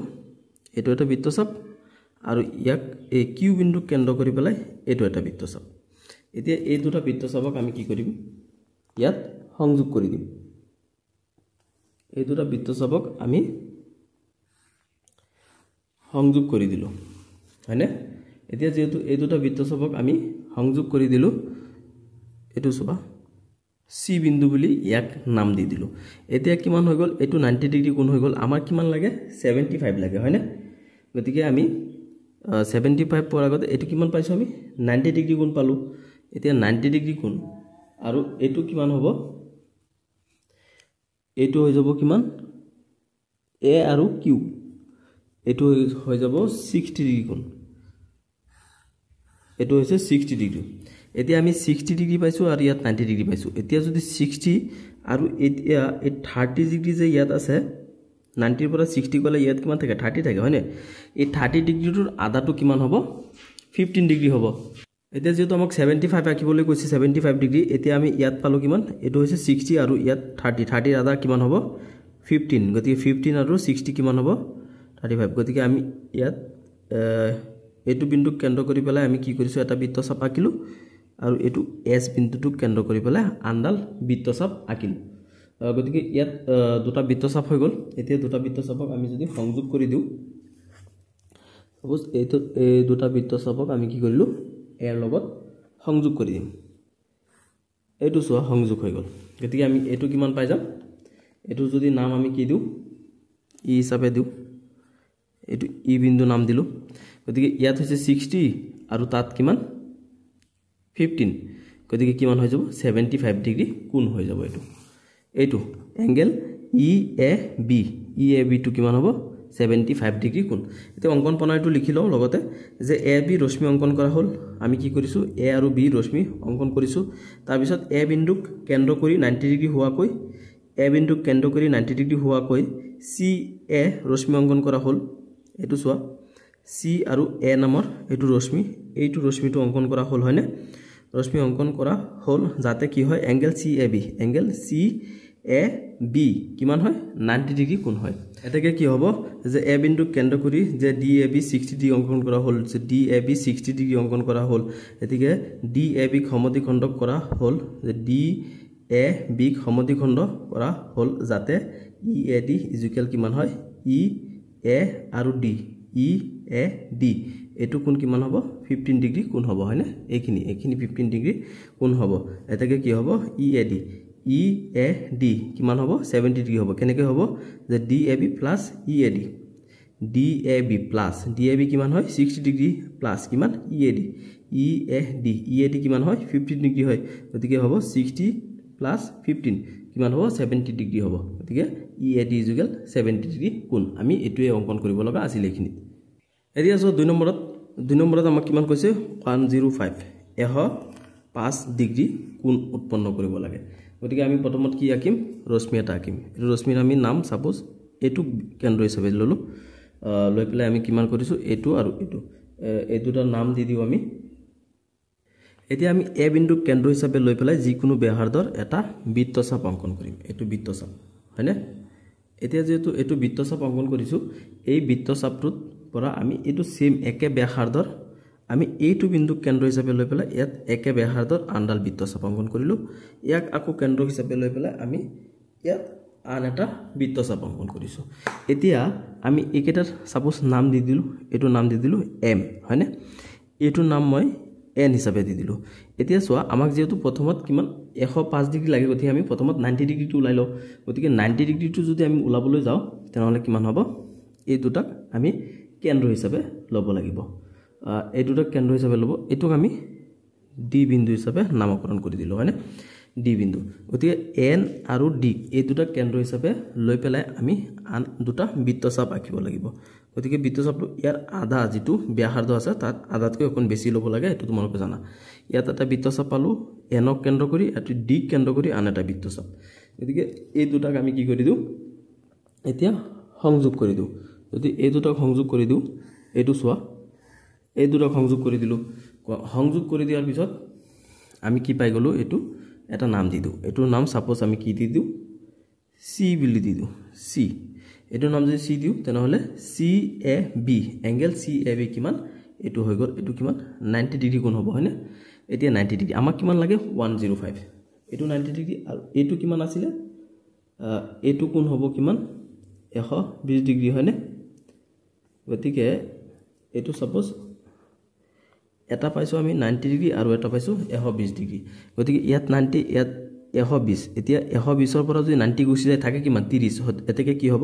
এটো এটা বৃত্তচাপ আৰু ইয়াক এই Q বিন্দু কেন্দ্ৰ কৰি পেলাই এটো এটা বৃত্তচাপ এতিয়া এই দুটা বৃত্তচাপক আমি কি কৰিম ইয়াত সংযোগ কৰি দিম এই দুটা বৃত্তচাপক আমি সংযোগ কৰি দিলো হয়নে এতিয়া যেহেতু এই দুটা বৃত্তচাপক আমি সংযোগ কৰি দিলো এটো সবা C বিন্দু বুলি ইয়াক নাম দি দিলো এতিয়া কিমান হৈ গল এটো 90 ডিগ্ৰী কোণ হৈ গল আমাৰ কিমান লাগে 75 লাগে হয়নে গতিকে আমি 75 পৰ আগতে এটো কিমান পাইছো আমি 90 ডিগ্ৰী কোণ পালো এতিয়া 90 ডিগ্ৰী কোণ আৰু এটো কিমান হ'ব এটো হৈ যাব কিমান A আৰু Q এটো হৈ যাব 60 ডিগ্ৰী কোণ এটো হৈছে 60 ডিগ্ৰী এতিয়া আমি 60 ডিগ্ৰী পাইছো আৰু ইয়াত 90 ডিগ্ৰী পাইছো এতিয়া যদি 60 আৰু এতিয়া এই 30 ডিগ্ৰী যে ইয়াত আছে 90 পৰা 60 গলে ইয়াত কিমান থাকে 30 থাকে হয়নে এই 30 ডিগ্ৰীটোৰ আধাটো কিমান হ'ব 15 ডিগ্ৰী হ'ব এতিয়া যেটো আমাক 75 আকিবলৈ কৈছে 75 ডিগ্ৰী এতিয়া আমি ইয়াত পালো কিমান এটো হৈছে 60 আৰু ইয়াত 30 আধা কিমান হ'ব 15 গতিকে 15 আৰু 60 কিমান হ'ব 35 গতিকে আমি ইয়াত এটো বিন্দুক কেন্দ্ৰ কৰি পেলাই আমি কি কৰিছো এটা বৃত্তচাপ আকিলো আৰু এটো S বিন্দুটোক কেন্দ্ৰ কৰি পেলাই আনডাল বৃত্তচাপ আকিলো গতিকে ইয়াত দুটা বৃত্তচাপ হৈ গল এতিয়া দুটা বৃত্তচাপক আমি যদি সংযোগ কৰি দিও সপোজ এটো এই দুটা বৃত্তচাপক আমি কি কৰিলো এৰ লগত সংযোগ কৰি দিম এটো সোৱা সংযোগ হৈ গল গতিকে আমি এটো কিমান পাই যাম এটো যদি নাম আমি কি দিও ই হিচাপে দিও এটো ই বিন্দু নাম দিলো গতিকে ইয়াত হৈছে 60 আৰু তাত কিমান 15 গতিকে কিমান হৈ যাব 75 ডিগ্ৰী কোণ হৈ যাব এটো এংগেল EAB টু কিমান হ'ব 75 ডিগ্ৰী কোণ এতিয়া অঙ্কন পনাইটো লিখি লও লগতে যে AB ৰশ্মি অঙ্কন কৰা হল আমি কি কৰিছো A আৰু B ৰশ্মি অঙ্কন কৰিছো তাৰ পিছত A বিন্দুক কেন্দ্ৰ কৰি 90 ডিগ্ৰী হোৱাকৈ A বিন্দুক কেন্দ্ৰ কৰি 90 ডিগ্ৰী হোৱাকৈ CA ৰশ্মি অঙ্কন কৰা হল এটো সোৱা C আৰু A নামৰ এটো ৰশ্মি এইটো ৰশ্মিটো অঙ্কন কৰা হল হয়নে ৰশ্মি অঙ্কন কৰা হল যাতে কি হয় এংগেল CAB কিমান হয় 90 ডিগ্ৰী কোণ হয় এটাকে কি হ'ব যে A বিন্দু কেন্দ্ৰ কৰি যে DAB 60 ডিগ্ৰী অঙ্কন কৰা হল যে DAB 60 ডিগ্ৰী অঙ্কন কৰা হল এটিকে DAB সমদ্বিখণ্ড কৰা হল যে DAB সমদ্বিখণ্ড কৰা হল যাতে EAD ইকুয়াল কিমান হয় EA আৰু D EAD এটো কোণ কিমান হ'ব 15 ডিগ্ৰী কোণ হ'ব হয়নে এইখিনি 15 ডিগ্ৰী কোণ হ'ব এটাকে কি হ'ব EAD কিমান হ'ব 70 ডিগ্ৰী হ'ব কেনেকৈ হ'ব যে DAB প্লাস EAD DAB কিমান হয় 60 ডিগ্ৰী প্লাস কিমান EAD কিমান হয় 15 ডিগ্ৰী হয় গতিকে হ'ব 60 প্লাস 15 কিমান হ'ব 70 ডিগ্ৰী হ'ব গতিকে EAD ইকুয়াল 70 ডিগ্ৰী কোণ আমি এটোৱে অঙ্কন কৰিব লগা আছিল এইখিনি এতিয়া সো 2 নম্বৰত আমাক কিমান কৈছে 105 105 ডিগ্ৰী কোণ উৎপন্ন কৰিব লাগে গতিকে আমি প্ৰথমত কি আকিম ৰশ্মি এটা আকিম এই ৰশ্মিৰ আমি নাম সাপোজ এটু কেন্দ্ৰ হিচাপে ললো লৈ পেলাই আমি কিমান কৰিছো এটু আৰু এটু এই দুটা নাম দি দিও আমি এতিয়া আমি A বিন্দু কেন্দ্ৰ হিচাপে লৈ পেলাই যিকোনো ব্যাসাৰ্ধৰ এটা বৃত্তচাপ অঙ্কন কৰিম এটু বৃত্তচাপ হয়নে এতিয়া যেহেতু এটু বৃত্তচাপ অঙ্কন কৰিছো এই বৃত্তচাপটোত পৰা আমি এটু সেম একে ব্যাসাৰ্ধৰ আমি এইটো বিন্দু কেন্দ্ৰ হিচাপে লৈ পেলাই ইয়াত একে ব্যাসাৰ্ধৰ আনডাল বৃত্তচাপ অঙ্কন কৰিলো ইয়াক আকৌ কেন্দ্ৰ হিচাপে লৈ পেলাই আমি ইয়াত আন এটা বৃত্তচাপ অঙ্কন কৰিছো এতিয়া আমি একেটাৰ সাপোজ নাম দি দিলো এটো নাম দি দিলো M হয়নে এটো নাম মই N হিচাপে দি দিলো এতিয়া সোৱা আমাক যেহেতু প্ৰথমত কিমান 105 ডিগ্ৰী লাগে গতি আমি প্ৰথমত 90 ডিগ্ৰীটো উলাই লও গতিকে 90 ডিগ্ৰীটো যদি আমি উলাবলৈ যাও তেনেহলে কিমান হ'ব এই দুটাক আমি কেন্দ্ৰ হিচাপে লব লাগিব এই দুটা কেন্দ্ৰ হিচাপে লব এটোক আমি D বিন্দু হিচাপে নামকৰণ কৰি দিলো হয়নে D বিন্দু গতিকে N আৰু D এই দুটা কেন্দ্ৰ হিচাপে লৈ পেলাই আমি আন দুটা বৃত্তচাপ আঁকিব লাগিব গতিকে বৃত্তচাপটো ইয়াৰ আধা যেটো ব্যাসাৰ্ধ আছে তাত আধাতকৈ অকন বেছি লব লাগে এটো তোমালোকে জানা ইয়াত এটা বৃত্তচাপ পালো N ক কেন্দ্ৰ কৰি এটো D কেন্দ্ৰ কৰি আন এটা বৃত্তচাপ গতিকে এই দুটাক আমি কি কৰি দিও এতিয়া সংযোগ কৰি দিও যদি এই দুটাক সংযোগ কৰি দিও এটো সোৱা এই দুটাক সংযোগ কৰি দিলো সংযোগ কৰি দিয়াৰ পিছত আমি কি পাই গলো এটো এটা নাম দি দিও এটোৰ নাম সাপোজ আমি কি দি দিও সি বুলি দি দিও সি এটোৰ নাম যদি সি দিও তেনেহলে CAB এংগেল CAB কিমান এটো হৈ গল এটো কিমান 90 ডিগ্ৰী কোণ হ'ব হয়নে এতিয়া 90 ডিগ্ৰী আমাক কিমান লাগে 105 এটো 90 ডিগ্ৰী আৰু এটো কিমান আছিল এটো কোণ হ'ব কিমান 120 ডিগ্ৰী হয়নে গতিকে এটো সাপোজ এটা পাইছো আমি 90 ডিগ্ৰী আৰু এটা পাইছো 120 ডিগ্ৰী গতিকে ইয়াত 90 ইয়াত 120 এতিয়া 120 ৰ পৰা যদি 90 গুছি যায় থাকে কিমান 30 এতেকে কি হ'ব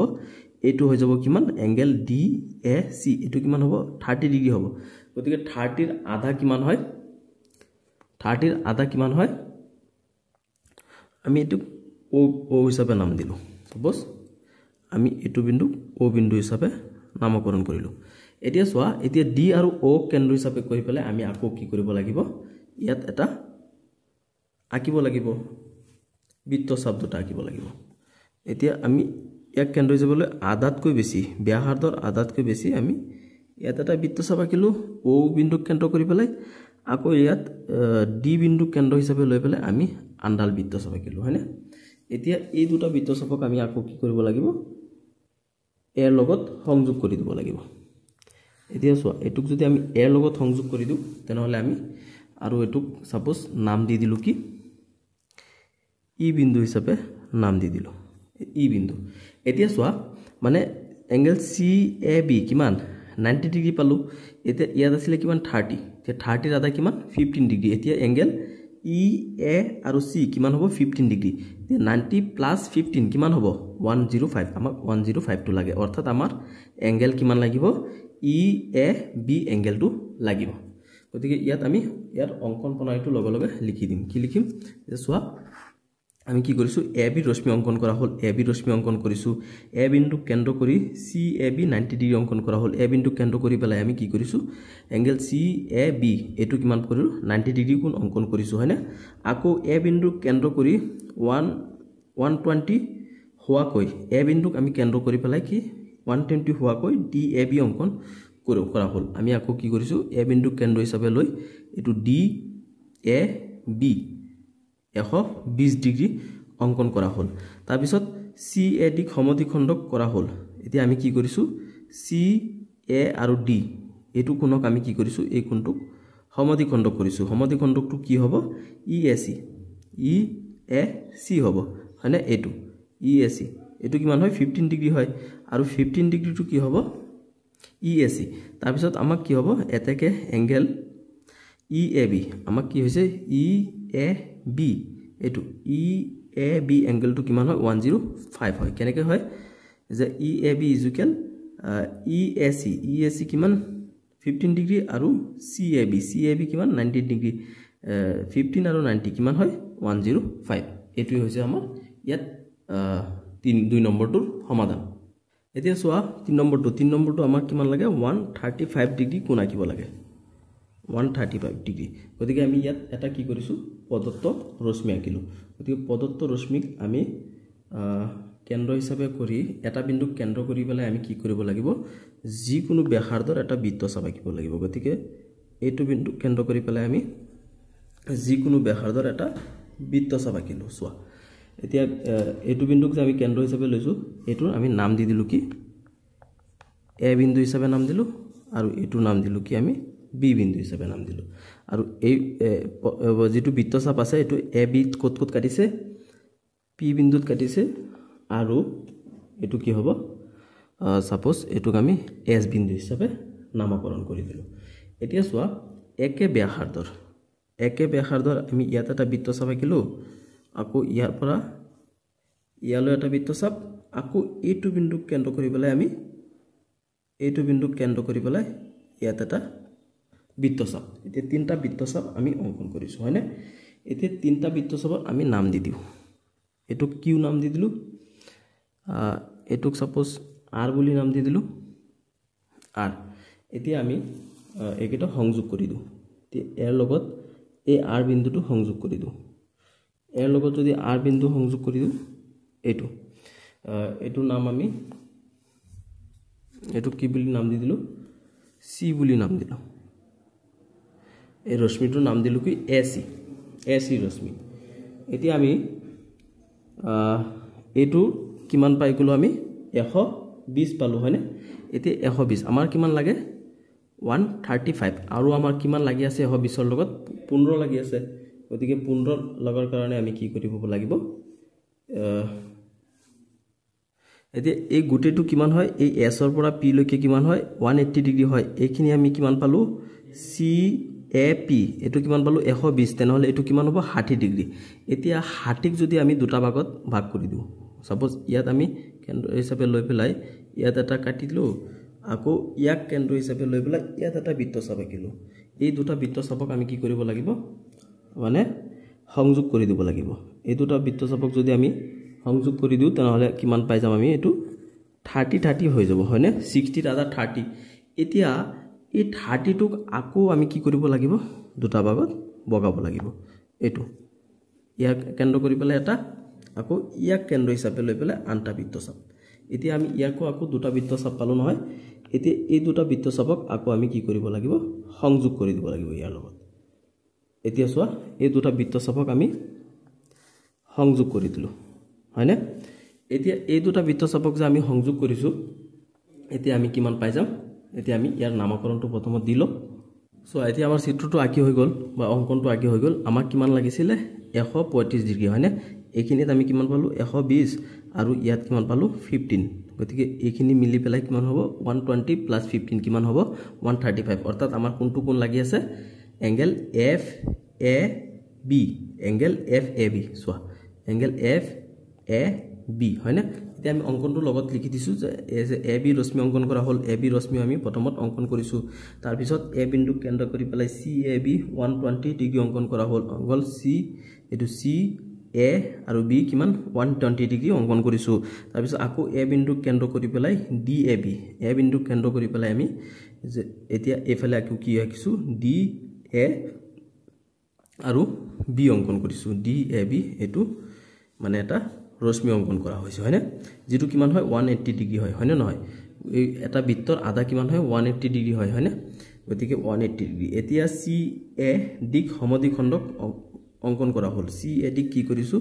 এটো হৈ যাব কিমান এংগেল DAC এটো কিমান হ'ব 30 ডিগ্ৰী হ'ব গতিকে 30 ৰ আধা কিমান হয় 30 ৰ আধা কিমান হয় আমি এটো O হিচাপে নাম দিলো সাপোজ আমি এটো বিন্দু O বিন্দু হিচাপে নামকৰণ কৰিলো এতিয়া সোয়া এতিয়া D আৰু O কেন্দ্ৰ হিচাপে কৰি পেলাই আমি আকৌ কি কৰিব লাগিব ইয়াত এটা আকিব লাগিব বৃত্ত চাপ দুটা আকিব লাগিব এতিয়া আমি এক কেন্দ্ৰ হিচাপে আধাতকৈ বেছি ব্যাসাৰ্ধৰ আধাতকৈ বেছি আমি ইয়াত এটা বৃত্ত চাপ আকিলো O বিন্দু কেন্দ্ৰ কৰি পেলাই আকৌ ইয়াত D বিন্দু কেন্দ্ৰ হিচাপে লৈ পেলাই আমি আন্ডাল বৃত্ত চাপ আকিলো হয়নে এতিয়া এই দুটা বৃত্ত চাপক আমি আকৌ কি কৰিব লাগিব এৰ লগত সংযোগ কৰি দিব লাগিব এতিয়া সোয়া এটুক যদি আমি এৰ লগত সংযোগ কৰি দিও তেনেহলে আমি আৰু এটুক সাপোজ নাম দি দিলু কি ই বিন্দু হিচাপে নাম দি দিলু ই বিন্দু এতিয়া সোয়া মানে এংগেল CAB কিমান 90 ডিগ্ৰী পালো এতিয়া ইয়াত আছিল কিমান 30 তে 30 ৰ আধা কিমান 15 ডিগ্ৰী এতিয়া এংগেল EA আৰু C কিমান হ'ব 15 ডিগ্ৰী 90 প্লাস 15 কিমান হ'ব 105 আমাক 105 টো লাগে অৰ্থাৎ আমাৰ এংগেল কিমান লাগিব EAB এংগেলটো লাগিব গতিকে ইয়াত আমি ইয়াৰ অঙ্কন প্ৰণালীটো লগে লগে লিখি দিম কি লিখিম যে সোয়া আমি কি কৰিছো AB ৰশ্মি অঙ্কন কৰা হল AB ৰশ্মি অঙ্কন কৰিছো A বিন্দু কেন্দ্ৰ কৰি CAB 90 ডিগ্ৰী অঙ্কন কৰা হল A বিন্দু কেন্দ্ৰ কৰি পেলাই আমি কি কৰিছো এংগেল CAB এটো কিমান কৰিলো 90 ডিগ্ৰী কোণ অঙ্কন কৰিছো হয়নে আকৌ A বিন্দু কেন্দ্ৰ কৰি 120 হোৱাকৈ A বিন্দুক আমি কেন্দ্ৰ কৰি পেলাই কি 120 হোৱাকৈ DAB অঙ্কন কৰা হল আমি আকৌ কি কৰিছো A বিন্দু কেন্দ্ৰ হিচাপে লৈ এটো DAB 120 ডিগ্ৰী অঙ্কন কৰা হল তাৰ পিছত CAD সমদ্বিখণ্ডক কৰা হল এতিয়া আমি কি কৰিছো CA আৰু D এটো কোণক আমি কি কৰিছো এই কোণটো সমদ্বিখণ্ডক কৰিছো সমদ্বিখণ্ডকটো কি হ'ব EAC হ'ব হয়নে এটো EAC এটো কিমান হয় 15 ডিগ্ৰী হয় আৰু 15 ডিগ্ৰীটো কি হ'ব EAC তাৰ পিছত আমাক কি হ'ব এতেকে এংগেল EAB আমাক কি হৈছে EAB এটো EAB এংগেলটো কিমান হয় 105 হয় কেনেকৈ হয় যে EAB EAC কিমান 15 ডিগ্ৰী আৰু CAB কিমান 90 ডিগ্ৰী 15 আৰু 90 কিমান হয় 105 এটো হৈছে আমাৰ ইয়াত 2 নম্বৰটোৰ সমাধান এতিয়া সোয়া 3 নম্বৰটো আমাক কিমান লাগে 135 ডিগ্ৰী কোণ আকিব লাগে 135 ডিগ্ৰী গতিকে আমি ইয়াত এটা কি কৰিছো পদত্ত ৰশ্মি আকিলো গতিকে পদত্ত ৰশ্মিক আমি কেন্দ্ৰ হিচাপে কৰি এটা বিন্দু কেন্দ্ৰ কৰি পেলাই আমি কি কৰিব লাগিব যি কোনো ব্যাসাৰ্ধৰ এটা বৃত্ত চাপ আকিব লাগিব গতিকে এইটো বিন্দু কেন্দ্ৰ কৰি পেলাই আমি যি কোনো ব্যাসাৰ্ধৰ এটা বৃত্ত চাপ আকিলো সোয়া এতিয়া এইটো বিন্দুক যে আমি কেন্দ্ৰ হিচাপে লৈছো এটো আমি নাম দি দিলু কি A বিন্দু হিচাপে নাম দিলু আৰু এটো নাম দিলু কি আমি B বিন্দু হিচাপে নাম দিলু আৰু এই যেটো বৃত্ত চাপ আছে এটো AB কত কাটিছে P বিন্দুত কাটিছে আৰু এটো কি হ'ব সাপোজ এটোক আমি S বিন্দু হিচাপে নামকৰণ কৰি দিলু এতিয়া সোয়া একে ব্যাসাৰ্ধৰ আমি ইয়াত এটা বৃত্ত চাপ আকিলো আকৌ ইয়াৰ পৰা ইয়ালৈ এটা বৃত্ত চাপ আকৌ এইটো বিন্দুক কেন্দ্ৰ কৰি পেলাই আমি এইটো বিন্দুক কেন্দ্ৰ কৰি পেলাই ইয়াত এটা বৃত্ত চাপ এতিয়া তিনটা বৃত্ত চাপ আমি অঙ্কন কৰিছো হয়নে এতিয়া তিনটা বৃত্ত চাপৰ আমি নাম দি দিও এটুক কিউ নাম দি দিলু এটুক সাপোজ R বুলি নাম দি দিলু R এতিয়া আমি একেটা সংযোগ কৰি দিও তে এৰ লগত এই R বিন্দুটো সংযোগ কৰি দিও এৰ লগত যদি R বিন্দু সংযোগ কৰি দিও এটো নাম আমি এটো কি বুলি নাম দি দিলু C বুলি নাম দিলু এই ৰশ্মিটোৰ নাম দিলোঁ কি AC ৰশ্মি এতিয়া আমি এইটো কিমান পাই গ'লো আমি 120 পালোঁ হয়নে এতিয়া 120 আমাৰ কিমান লাগে 135 আৰু আমাৰ কিমান লাগি আছে 120 ৰ লগত 15 লাগি আছে গতিকে 15 লগাৰ কাৰণে আমি কি কৰিব লাগিব এতিয়া এই গুটেটো কিমান হয় এই S ৰ পৰা P লৈকে কিমান হয় 180 ডিগ্ৰী হয় এইখিনি আমি কিমান পালো CAP এটো কিমান পালো 120 তেনহলে এটো কিমান হ'ব 60 ডিগ্ৰী এতিয়া 60 ক যদি আমি দুটা ভাগত ভাগ কৰি দিও সাপোজ ইয়াত আমি কেন্দ্ৰ হিচাপে লৈ পেলাই ইয়াত এটা কাটিলো আকৌ ইয়াক কেন্দ্ৰ হিচাপে লৈ পেলাই ইয়াত এটা বৃত্ত চাপ আঁকিলো এই দুটা বৃত্ত চাপক আমি কি কৰিব লাগিব মানে সংযোগ কৰি দিব লাগিব এই দুটা বৃত্ত চাপক যদি আমি সংযোগ কৰি দিও তেনহলে কিমান পাই যাম আমি এটো 30 হৈ যাব হয়নে 60 ৰ আধা 30 এতিয়া এই 30 টুক আকৌ আমি কি কৰিব লাগিব দুটা ভাগত বগাব লাগিব এটো ইয়াক কেন্দ্ৰ কৰি পেলাই এটা আকৌ ইয়াক কেন্দ্ৰ হিচাপে লৈ পেলাই আনটা বৃত্ত চাপ এতিয়া আমি ইয়াকো আকৌ দুটা বৃত্ত চাপ পালো নহয় এতিয়া এই দুটা বৃত্ত চাপক আকৌ আমি কি কৰিব লাগিব সংযোগ কৰি দিব লাগিব ইয়াৰ লগত এতিয়া চোৱা এই দুটা বৃত্ত চাপক আমি সংযোগ কৰি দিলো হয়নে এতিয়া এই দুটা বৃত্ত চাপক যে আমি সংযোগ কৰিছো এতিয়া আমি কিমান পাই যাম এতিয়া আমি ইয়াৰ নামকৰণটো প্ৰথমত দিলো সো এতিয়া আমাৰ চিত্ৰটো আঁকি হৈ গল বা অংকনটো আঁকি হৈ গল আমাক কিমান লাগিছিল 135 ডিগ্ৰী হয়নে এইখিনিত আমি কিমান পালো 120 আৰু ইয়াত কিমান পালো 15 গতিকে এইখিনি মিলি পেলাই কিমান হ'ব 120 প্লাস 15 কিমান হ'ব 135 অৰ্থাৎ আমাৰ কোনটো কোণ লাগি আছে এংগেল FAB এংগেল FAB সোয়া এংগেল FAB হয়নে এতিয়া আমি অঙ্কনটো লগত লিখি দিছো যে AB ৰশ্মি অঙ্কন কৰা হল AB ৰশ্মি আমি প্ৰথমত অঙ্কন কৰিছো তাৰ পিছত A বিন্দু কেন্দ্ৰ কৰি পেলাই CAB 120 ডিগ্ৰী অঙ্কন কৰা হল অঙ্গল C এটো CA আৰু B কিমান 120 ডিগ্ৰী অঙ্কন কৰিছো তাৰ পিছত আকৌ A বিন্দু কেন্দ্ৰ কৰি পেলাই DAB A বিন্দু কেন্দ্ৰ কৰি পেলাই আমি যে এতিয়া এফালে আকৌ কি আঁকিছো DA আৰু B অঙ্কন কৰিছো DAB এটো মানে এটা ৰশ্মি অঙ্কন কৰা হৈছে হয়নে যেটো কিমান হয় 180 ডিগ্ৰী হয় হয়নে নহয় এই এটা বৃত্তৰ আধা কিমান হয় 180 ডিগ্ৰী হয় হয়নে গতিকে 180 ডিগ্ৰী এতিয়া CA দিক সমদ্বিখণ্ডক অঙ্কন কৰা হল CA দিক কি কৰিছো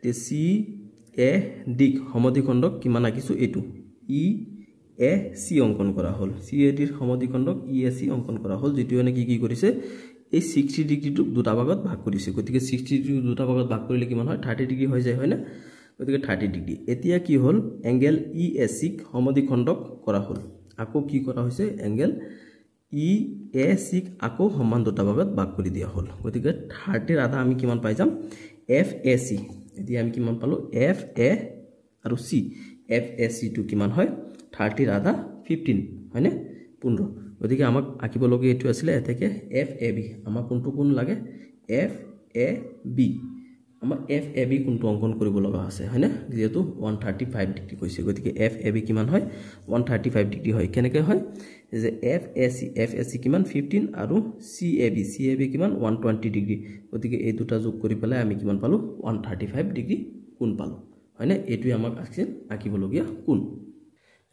তে CA দিক সমদ্বিখণ্ডক কিমান আঁকিছো এটো EAC অঙ্কন কৰা হল CA দিৰ সমদ্বিখণ্ডক EAC অঙ্কন কৰা হল যেটো এনে কি কৰিছে এই 60 ডিগ্ৰীটো দুটা ভাগত ভাগ কৰিছে গতিকে 60 ডিগ্ৰী দুটা ভাগত ভাগ কৰিলে কিমান হয় 30 ডিগ্ৰী হৈ যায় হয়নে গতিকে 30 ডিগ্ৰী এতিয়া কি হল এংগেল EAC সমদ্বিখণ্ডক কৰা হল আকৌ কি কৰা হৈছে এংগেল EAC আকৌ সমান দুটা ভাগত ভাগ কৰি দিয়া হল গতিকে 30 ৰ আধা আমি কিমান পাই যাম FAC এতিয়া আমি কিমান পালো FA আৰু C FAC টো কিমান হয় 30 ৰ আধা 15 হয়নে 15 গতিকে আমাক আঁকিব লগা এটো আছিল এতেকে FAB আমাক কোনটো কোণ লাগে FAB আমাৰ FAB কোনটো অঙ্কন কৰিব লগা আছে হয়নে যেটো 135 ডিগ্ৰী কৈছে গতিকে FAB কিমান হয় 135 ডিগ্ৰী হয় কেনেকৈ হয় যে FAC কিমান 15 আৰু CAB কিমান 120 ডিগ্ৰী গতিকে এই দুটা যোগ কৰি পেলাই আমি কিমান পালো 135 ডিগ্ৰী কোণ পালো হয়নে এটোই আমাক আঁকিব লগা কোণ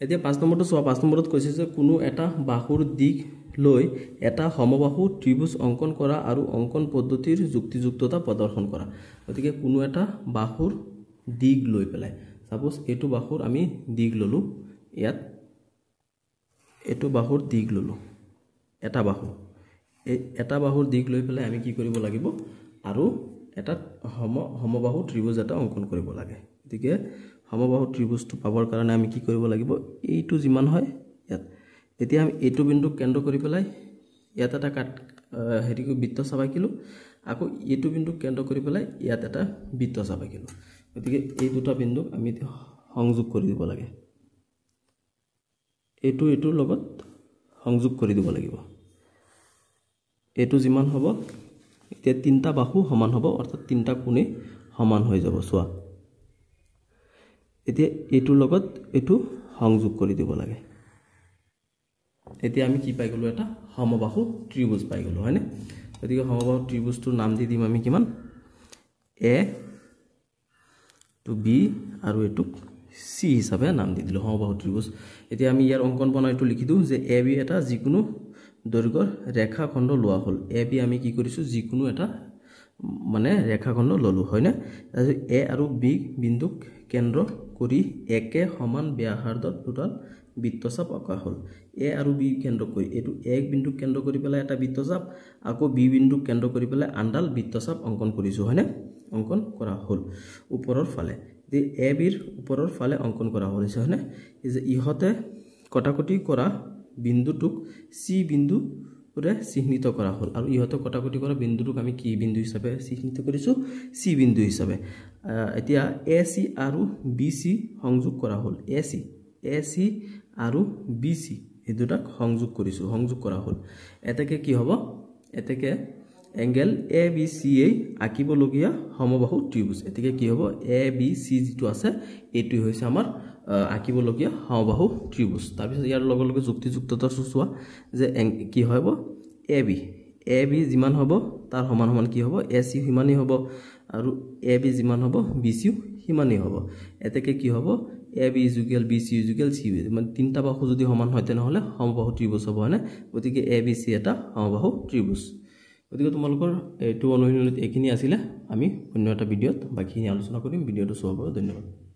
এতিয়া 5 নম্বৰটো সোৱা 5 নম্বৰত কৈছে যে কোনো এটা বাহুৰ দিক লৈ এটা সমবাহু ত্ৰিভুজ অঙ্কন কৰা আৰু অঙ্কন পদ্ধতিৰ যুক্তিযুক্ততা প্ৰদৰ্শন কৰা গতিকে কোনো এটা বাহুৰ দিক লৈ পেলাই সাপোজ এটো বাহুৰ আমি দিক ললো ইয়াত এটো বাহুৰ দিক ললো এটা বাহুৰ দিক লৈ পেলাই আমি কি কৰিব লাগিব আৰু এটা সমবাহু ত্ৰিভুজ এটা অঙ্কন কৰিব লাগে গতিকে সমবাহু ত্ৰিভুজটো পাবৰ কাৰণে আমি কি কৰিব লাগিব এইটো যিমান হয় ইয়াত এতিয়া আমি এইটো বিন্দু কেন্দ্ৰ কৰি পেলাই ইয়াত এটা হেৰিকো বৃত্ত চাপ আঁকিলো আকৌ এইটো বিন্দু কেন্দ্ৰ কৰি পেলাই ইয়াত এটা বৃত্ত চাপ আঁকিলো গতিকে এই দুটা বিন্দুক আমি সংযোগ কৰি দিব লাগে এইটোৰ লগত সংযোগ কৰি দিব লাগিব এইটো যিমান হ'ব এতিয়া তিনটা বাহু সমান হ'ব অৰ্থাৎ তিনটা কোণে সমান হৈ যাব সোৱা এতিয়া এইটোৰ লগত এইটো সংযোগ কৰি দিব লাগে এতিয়া আমি কি পাই গলো এটা সমবাহু ত্ৰিভুজ পাই গলো হয়নে গতিকে সমবাহু ত্ৰিভুজটোৰ নাম দি দিম আমি কিমান A to B আৰু এটো C হিচাপে নাম দি দিলো সমবাহু ত্ৰিভুজ এতিয়া আমি ইয়াৰ অঙ্কন বনাইটো লিখি দিও যে AB এটা যিকোনো দৈৰ্ঘ্যৰ ৰেখাখণ্ড লোৱা হ'ল এ বি আমি কি কৰিছো যিকোনো এটা মানে ৰেখাখণ্ড ললো হয় না এ আৰু বি বিন্দুক কেন্দ্ৰ কৰি একে সমান ব্যাসাৰ্ধৰ দুটা বৃত্তচাপ আঁকা হ'ল এ আৰু বি কেন্দ্ৰ কৰি এটো এক বিন্দুক কেন্দ্ৰ কৰি পেলাই এটা বৃত্তচাপ আকৌ বি বিন্দুক কেন্দ্ৰ কৰি পেলাই আনডাল বৃত্তচাপ অঙ্কন কৰিছো হয় না অঙ্কন কৰা হ'ল ওপৰৰ ফালে যে এ বিৰ ওপৰৰ ফালে অঙ্কন কৰা হৈছে হয় না যে ইহতে কটাকটি কৰা বিন্দুটোক সি বিন্দু ৰে চিহ্নিত কৰা হ'ল আৰু ইহতে কটাকটি কৰা বিন্দুটোক আমি কি বিন্দু হিচাপে চিহ্নিত কৰিছো সি বিন্দু হিচাপে এতিয়া এ সি আৰু বি সি সংযোগ কৰা হ'ল এ সি আৰু বি সি এই দুটাক সংযোগ কৰিছো সংযোগ কৰা হ'ল এতেকে কি হ'ব এতেকে এংগেল এ বি সি এ আঁকিবলগীয়া সমবাহু ত্ৰিভুজ এতেকে কি হ'ব এ বি সি যেটো আছে এটো হৈছে আমাৰ আঁকিবলগীয়া সমবাহু ত্ৰিভুজ তাৰ পিছত ইয়াৰ লগে লগে যুক্তিযুক্ততা সুচোৱা যে কি হ'ব এ বি যিমান হ'ব তাৰ সমান সমান কি হ'ব এ সি হিমানি হ'ব আৰু এ বি যিমান হ'ব বি সি হিমানি হ'ব এতেকে কি হ'ব এ বি ইকুয়াল বি সি ইকুয়াল সি মানে তিনটা বাহু যদি সমান হয় তেনেহলে সমবাহু ত্ৰিভুজ হ'ব না গতিকে এ বি সি এটা সমবাহু ত্ৰিভুজ গতিকে তোমালোকৰ এইটো অনুশীলনীত এখিনি আছিল আমি অন্য এটা ভিডিঅত বাকিখিনি আলোচনা কৰিম ভিডিঅটো চাবৰ বাবে ধন্যবাদ